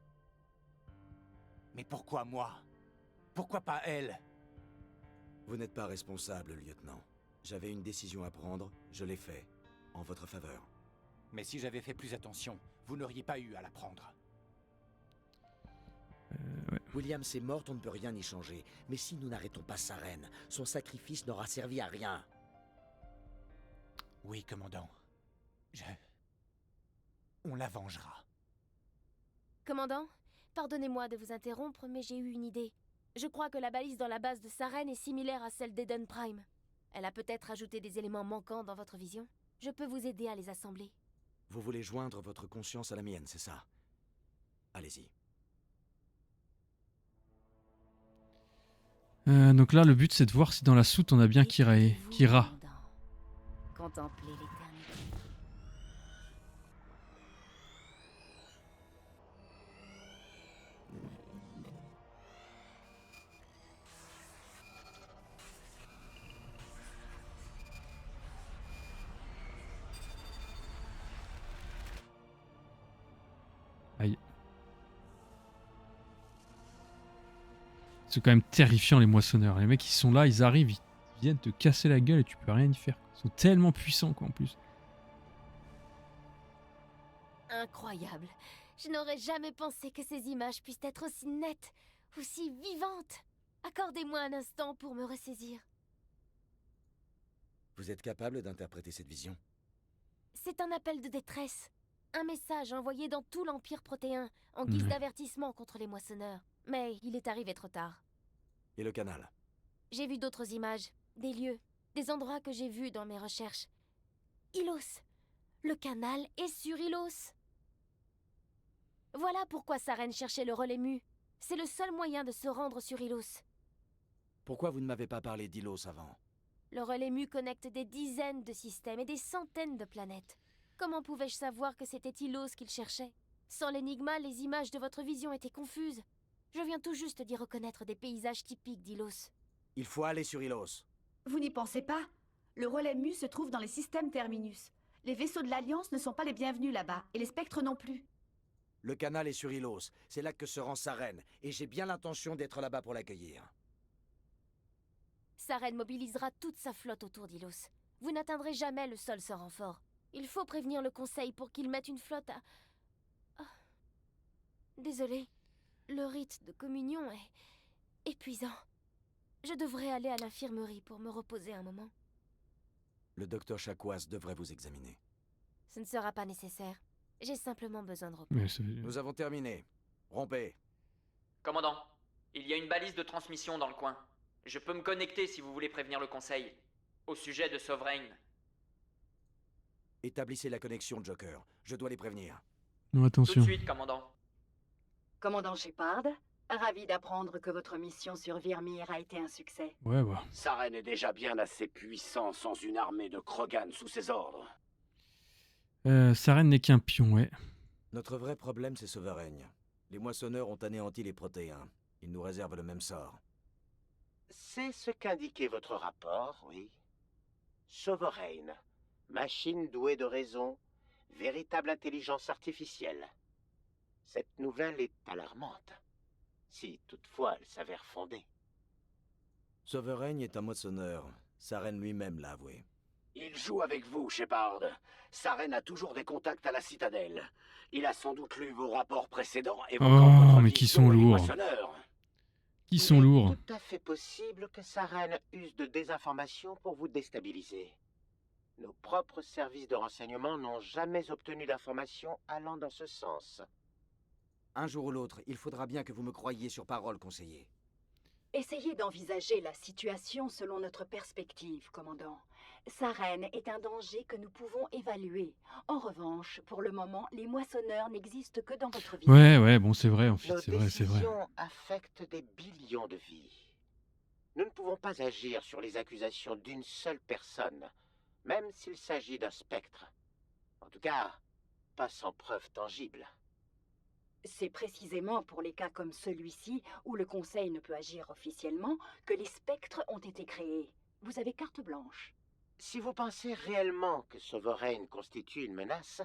Mais pourquoi moi? Pourquoi pas elle? Vous n'êtes pas responsable, lieutenant. J'avais une décision à prendre, je l'ai fait. En votre faveur. Mais si j'avais fait plus attention, vous n'auriez pas eu à la prendre. Ouais. Williams est morte, on ne peut rien y changer. Mais si nous n'arrêtons pas Saren, son sacrifice n'aura servi à rien. Oui, commandant. On la vengera. Commandant, pardonnez-moi de vous interrompre, mais j'ai eu une idée. Je crois que la balise dans la base de Saren est similaire à celle d'Eden Prime. Elle a peut-être ajouté des éléments manquants dans votre vision. Je peux vous aider à les assembler. Vous voulez joindre votre conscience à la mienne, c'est ça? Allez-y. Donc là, le but, c'est de voir si dans la soute, on a bien Kira. Contemplez l'éternité. Aïe. C'est quand même terrifiant, les moissonneurs. Les mecs, ils sont là, ils arrivent, ils viennent te casser la gueule et tu peux rien y faire. Ils sont tellement puissants, quoi, en plus. Incroyable. Je n'aurais jamais pensé que ces images puissent être aussi nettes, aussi vivantes. Accordez-moi un instant pour me ressaisir. Vous êtes capable d'interpréter cette vision? C'est un appel de détresse. Un message envoyé dans tout l'Empire protéen, en guise d'avertissement contre les moissonneurs. Mais il est arrivé trop tard. Et le canal? J'ai vu d'autres images, des lieux, des endroits que j'ai vus dans mes recherches. Ilos. Le canal est sur Ilos. Voilà pourquoi Saren cherchait le relais mu. C'est le seul moyen de se rendre sur Ilos. Pourquoi vous ne m'avez pas parlé d'Ilos avant? Le relais mu connecte des dizaines de systèmes et des centaines de planètes. Comment pouvais-je savoir que c'était Ilos qu'il cherchait? Sans l'énigma, les images de votre vision étaient confuses. Je viens tout juste d'y reconnaître des paysages typiques d'Ilos. Il faut aller sur Ilos. Vous n'y pensez pas? Le relais mu se trouve dans les systèmes Terminus. Les vaisseaux de l'Alliance ne sont pas les bienvenus là-bas, et les spectres non plus. Le canal est sur Ilos. C'est là que se rend Saren, et j'ai bien l'intention d'être là-bas pour l'accueillir. Saren mobilisera toute sa flotte autour d'Ilos. Vous n'atteindrez jamais le sol sans renfort. Il faut prévenir le Conseil pour qu'il mette une flotte à... Oh. Désolé. Le rite de communion est... épuisant. Je devrais aller à l'infirmerie pour me reposer un moment. Le docteur Chakwas devrait vous examiner. Ce ne sera pas nécessaire. J'ai simplement besoin de repos. Nous avons terminé. Rompez. Commandant, il y a une balise de transmission dans le coin. Je peux me connecter si vous voulez prévenir le Conseil. Au sujet de Sovereign. Établissez la connexion, Joker. Je dois les prévenir. Non, attention. Tout de suite, commandant. Commandant Shepard, ravi d'apprendre que votre mission sur Virmir a été un succès. Ouais, bah. Saren est déjà bien assez puissant sans une armée de Krogan sous ses ordres. Saren n'est qu'un pion, ouais. Notre vrai problème, c'est Sovereign. Les moissonneurs ont anéanti les protéins. Ils nous réservent le même sort. C'est ce qu'indiquait votre rapport, oui. Sovereign, machine douée de raison, véritable intelligence artificielle. Cette nouvelle est alarmante, si toutefois elle s'avère fondée. Sovereign est un moissonneur. Saren lui-même l'a avoué. Il joue avec vous, Shepard. Saren a toujours des contacts à la Citadelle. Il a sans doute lu vos rapports précédents évoquant votre mais qui vision sont et les lourds. moissonneurs. Qui sont lourds. Il est tout à fait possible que Saren use de désinformation pour vous déstabiliser. Nos propres services de renseignement n'ont jamais obtenu d'informations allant dans ce sens. Un jour ou l'autre, il faudra bien que vous me croyiez sur parole, conseiller. Essayez d'envisager la situation selon notre perspective, commandant. Saren est un danger que nous pouvons évaluer. En revanche, pour le moment, les moissonneurs n'existent que dans votre vie. Ouais, bon, c'est vrai, en fait, Nos c'est vrai. décisions affectent des billions de vies. Nous ne pouvons pas agir sur les accusations d'une seule personne, même s'il s'agit d'un spectre. En tout cas, pas sans preuve tangible. C'est précisément pour les cas comme celui-ci, où le Conseil ne peut agir officiellement, que les spectres ont été créés. Vous avez carte blanche. Si vous pensez réellement que Sovereign constitue une menace,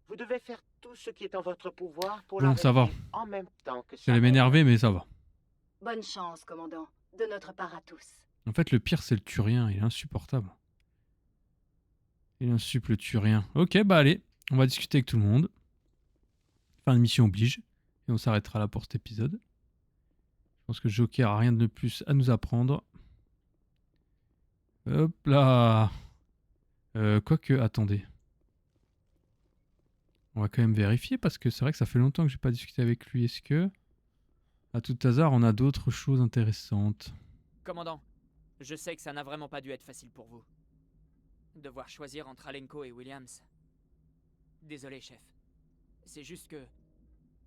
vous devez faire tout ce qui est en votre pouvoir pour Bon, ça va. l'arrêter en même temps que Ça allait Saren. m'énerver, mais ça va. Bonne chance, commandant, de notre part à tous. En fait, le pire, c'est le Turien. Il est insupportable. Il insuppe le Turien. Ok, bah allez, on va discuter avec tout le monde. Fin de mission oblige. Et on s'arrêtera là pour cet épisode. Je pense que Joker a rien de plus à nous apprendre. Hop là. Quoique, attendez. On va quand même vérifier parce que c'est vrai que ça fait longtemps que j'ai pas discuté avec lui. Est-ce que, à tout hasard, on a d'autres choses intéressantes? Commandant, je sais que ça n'a vraiment pas dû être facile pour vous. Devoir choisir entre Alenko et Williams. Désolé, chef. C'est juste que...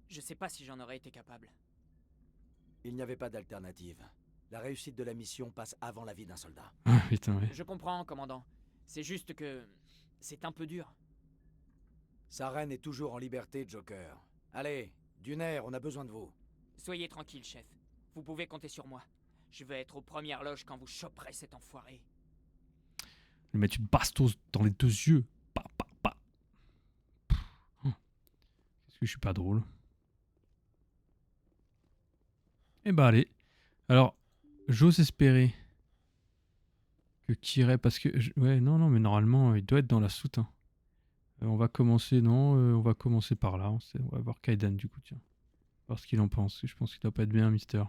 je sais pas si j'en aurais été capable. Il n'y avait pas d'alternative. La réussite de la mission passe avant la vie d'un soldat. Ah, putain, ouais. Je comprends, commandant. C'est juste que... c'est un peu dur. Saren est toujours en liberté, Joker. Allez, Dunaire, on a besoin de vous. Soyez tranquille, chef. Vous pouvez compter sur moi. Je vais être aux premières loges quand vous choperez cet enfoiré. Lui mettre une bastos dans les deux yeux. Pa. Est-ce que je suis pas drôle? Eh bah allez. Alors, j'ose espérer que Kirai, parce que... ouais, non, mais normalement, il doit être dans la soute. Hein. On va commencer, on va commencer par là. On va voir Kaidan, du coup, tiens. Voir ce qu'il en pense. Je pense qu'il doit pas être bien, Mister.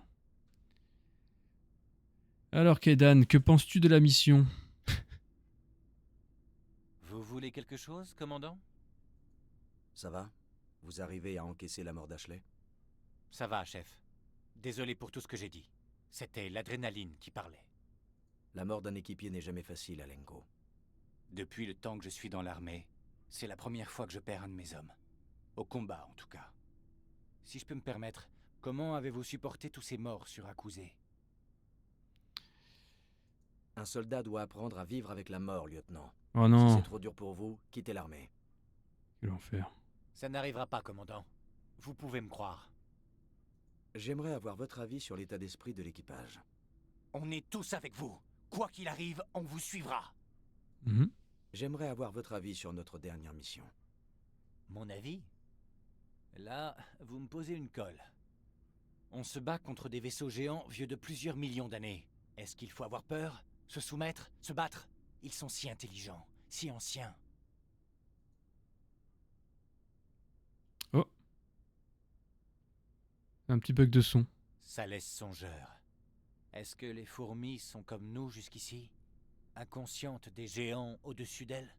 Alors, Kaidan, que penses-tu de la mission? Vous voulez quelque chose, commandant? Ça va? Vous arrivez à encaisser la mort d'Ashley? Ça va, chef. Désolé pour tout ce que j'ai dit. C'était l'adrénaline qui parlait. La mort d'un équipier n'est jamais facile, Alenko. Depuis le temps que je suis dans l'armée, c'est la première fois que je perds un de mes hommes. Au combat, en tout cas. Si je peux me permettre, comment avez-vous supporté tous ces morts sur Akuzé? Un soldat doit apprendre à vivre avec la mort, lieutenant. Oh non. Si c'est trop dur pour vous, quittez l'armée. Quel enfer. Ça n'arrivera pas, commandant. Vous pouvez me croire. J'aimerais avoir votre avis sur l'état d'esprit de l'équipage. On est tous avec vous. Quoi qu'il arrive, on vous suivra. J'aimerais avoir votre avis sur notre dernière mission. Mon avis? Là, vous me posez une colle. On se bat contre des vaisseaux géants vieux de plusieurs millions d'années. Est-ce qu'il faut avoir peur? Se soumettre? Se battre? Ils sont si intelligents, si anciens. Oh. Un petit bug de son. Ça laisse songeur. Est-ce que les fourmis sont comme nous jusqu'ici? Inconscientes des géants au-dessus d'elles?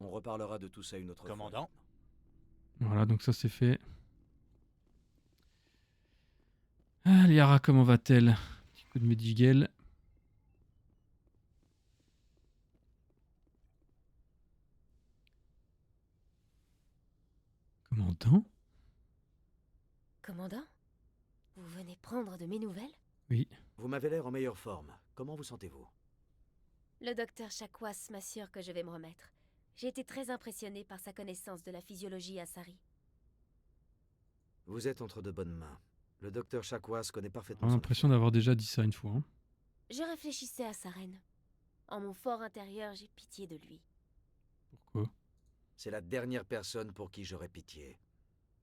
On reparlera de tout ça une autre fois. Commandant? Voilà, donc ça c'est fait. Ah, Liara, comment va-t-elle? Petit coup de Medigel. Commandant? Commandant? Vous venez prendre de mes nouvelles? Oui. Vous m'avez l'air en meilleure forme. Comment vous sentez-vous? Le docteur Chakwas m'assure que je vais me remettre. J'ai été très impressionné par sa connaissance de la physiologie Asari. Vous êtes entre de bonnes mains. Le docteur Chakwas connaît parfaitement. J'ai l'impression d'avoir déjà dit ça une fois. Hein. Je réfléchissais à Saren. En mon fort intérieur, j'ai pitié de lui. Pourquoi? C'est la dernière personne pour qui j'aurais pitié.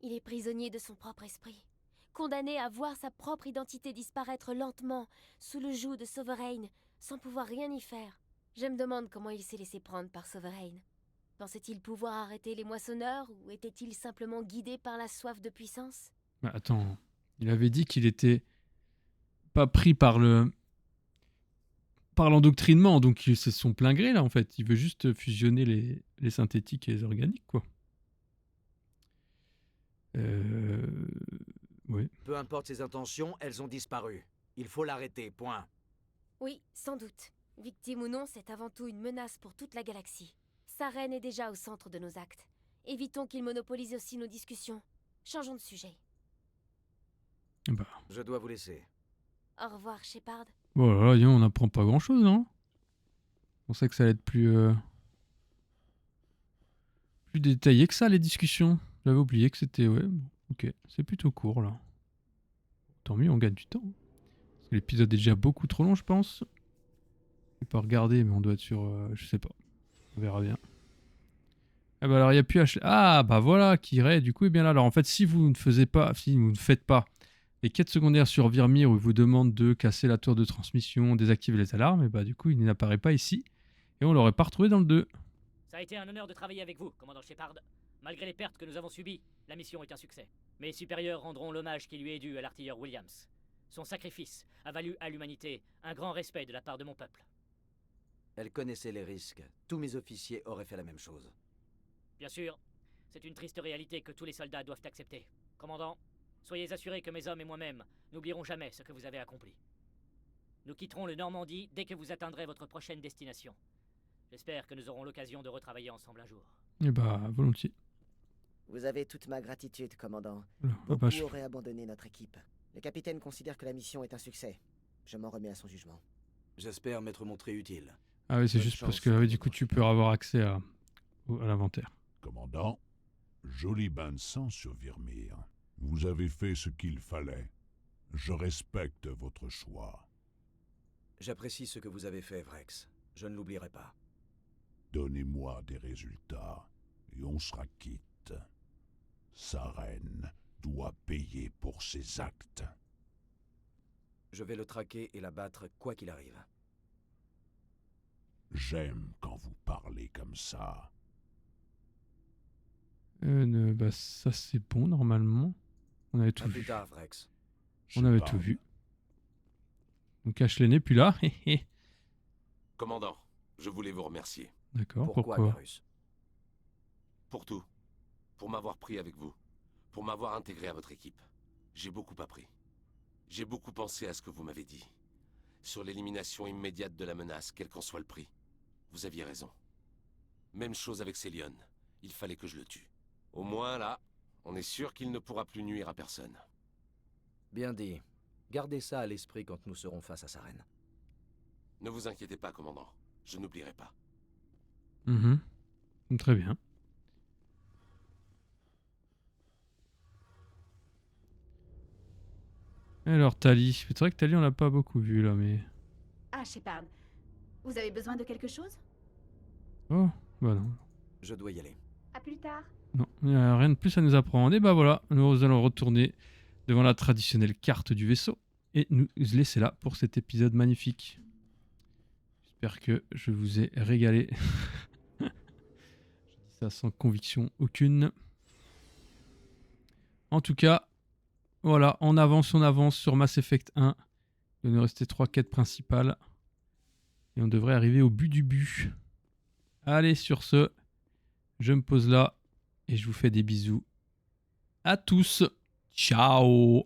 Il est prisonnier de son propre esprit. Condamné à voir sa propre identité disparaître lentement, sous le joug de Sovereign, sans pouvoir rien y faire. Je me demande comment il s'est laissé prendre par Sovereign. Pensait-il pouvoir arrêter les moissonneurs, ou était-il simplement guidé par la soif de puissance? Bah attends, il avait dit qu'il était pas pris par l'endoctrinement, donc c'est son plein gré là en fait. Il veut juste fusionner les synthétiques et les organiques, quoi. Oui. Peu importe ses intentions, elles ont disparu. Il faut l'arrêter, point. Oui, sans doute. Victime ou non, c'est avant tout une menace pour toute la galaxie. Saren est déjà au centre de nos actes. Évitons qu'il monopolise aussi nos discussions. Changeons de sujet. Bah. Je dois vous laisser. Au revoir, Shepard. Voilà, on n'apprend pas grand-chose, non? Je pensais que ça allait être plus détaillé que ça, les discussions. J'avais oublié que c'était... Ouais, bon, ok, c'est plutôt court, là. Tant mieux, on gagne du temps. Parce que l'épisode est déjà beaucoup trop long, je pense. Je vais pas regarder, mais on doit être sur... je sais pas. On verra bien. Ah bah alors, il n'y a plus... Ah, bah voilà, Kiray, du coup, est bien là. Alors, en fait, si vous ne faites pas les quêtes secondaires sur Virmir où il vous demande de casser la tour de transmission, désactiver les alarmes, et bah du coup, il n'apparaît pas ici. Et on l'aurait pas retrouvé dans le 2. Ça a été un honneur de travailler avec vous, commandant Shepard. Malgré les pertes que nous avons subies, la mission est un succès. Mes supérieurs rendront l'hommage qui lui est dû à l'artilleur Williams. Son sacrifice a valu à l'humanité un grand respect de la part de mon peuple. Elle connaissait les risques. Tous mes officiers auraient fait la même chose. Bien sûr, c'est une triste réalité que tous les soldats doivent accepter. Commandant, soyez assurés que mes hommes et moi-même n'oublierons jamais ce que vous avez accompli. Nous quitterons le Normandie dès que vous atteindrez votre prochaine destination. J'espère que nous aurons l'occasion de retravailler ensemble un jour. Eh bah, volontiers. Vous avez toute ma gratitude, commandant. Beaucoup Beaucoup auraient abandonné notre équipe. Le capitaine considère que la mission est un succès. Je m'en remets à son jugement. J'espère m'être montré utile. Ah oui, c'est juste parce que du coup, tu peux avoir accès à l'inventaire. Commandant, joli bain de sang sur Virmir. Vous avez fait ce qu'il fallait. Je respecte votre choix. J'apprécie ce que vous avez fait, Vrex. Je ne l'oublierai pas. Donnez-moi des résultats, et on sera quitte. Saren doit payer pour ses actes. Je vais le traquer et la battre quoi qu'il arrive. J'aime quand vous parlez comme ça. Bah ça c'est bon normalement. On avait tout vu. Plus tard, Vrex. On avait tout vu. Donc Ashley n'est plus là. Commandant, je voulais vous remercier. D'accord, pourquoi Garus? Pour tout. Pour m'avoir pris avec vous. Pour m'avoir intégré à votre équipe. J'ai beaucoup appris. J'ai beaucoup pensé à ce que vous m'avez dit. Sur l'élimination immédiate de la menace, quel qu'en soit le prix. Vous aviez raison. Même chose avec Célion. Il fallait que je le tue. Au moins, là, on est sûr qu'il ne pourra plus nuire à personne. Bien dit. Gardez ça à l'esprit quand nous serons face à Saren. Ne vous inquiétez pas, commandant. Je n'oublierai pas. Très bien. Alors, Tali. C'est vrai que Tali, on l'a pas beaucoup vu, là, mais... Ah, Shepard. Vous avez besoin de quelque chose? Oh, bah non. Je dois y aller. À plus tard. Non, il n'y a rien de plus à nous apprendre. Et bah voilà, nous allons retourner devant la traditionnelle carte du vaisseau et nous laisser là pour cet épisode magnifique. J'espère que je vous ai régalé. Je dis ça sans conviction aucune. En tout cas, voilà, on avance sur Mass Effect 1. Il nous restait 3 quêtes principales. Et on devrait arriver au but du but. Allez, sur ce, je me pose là. Et je vous fais des bisous à tous. Ciao!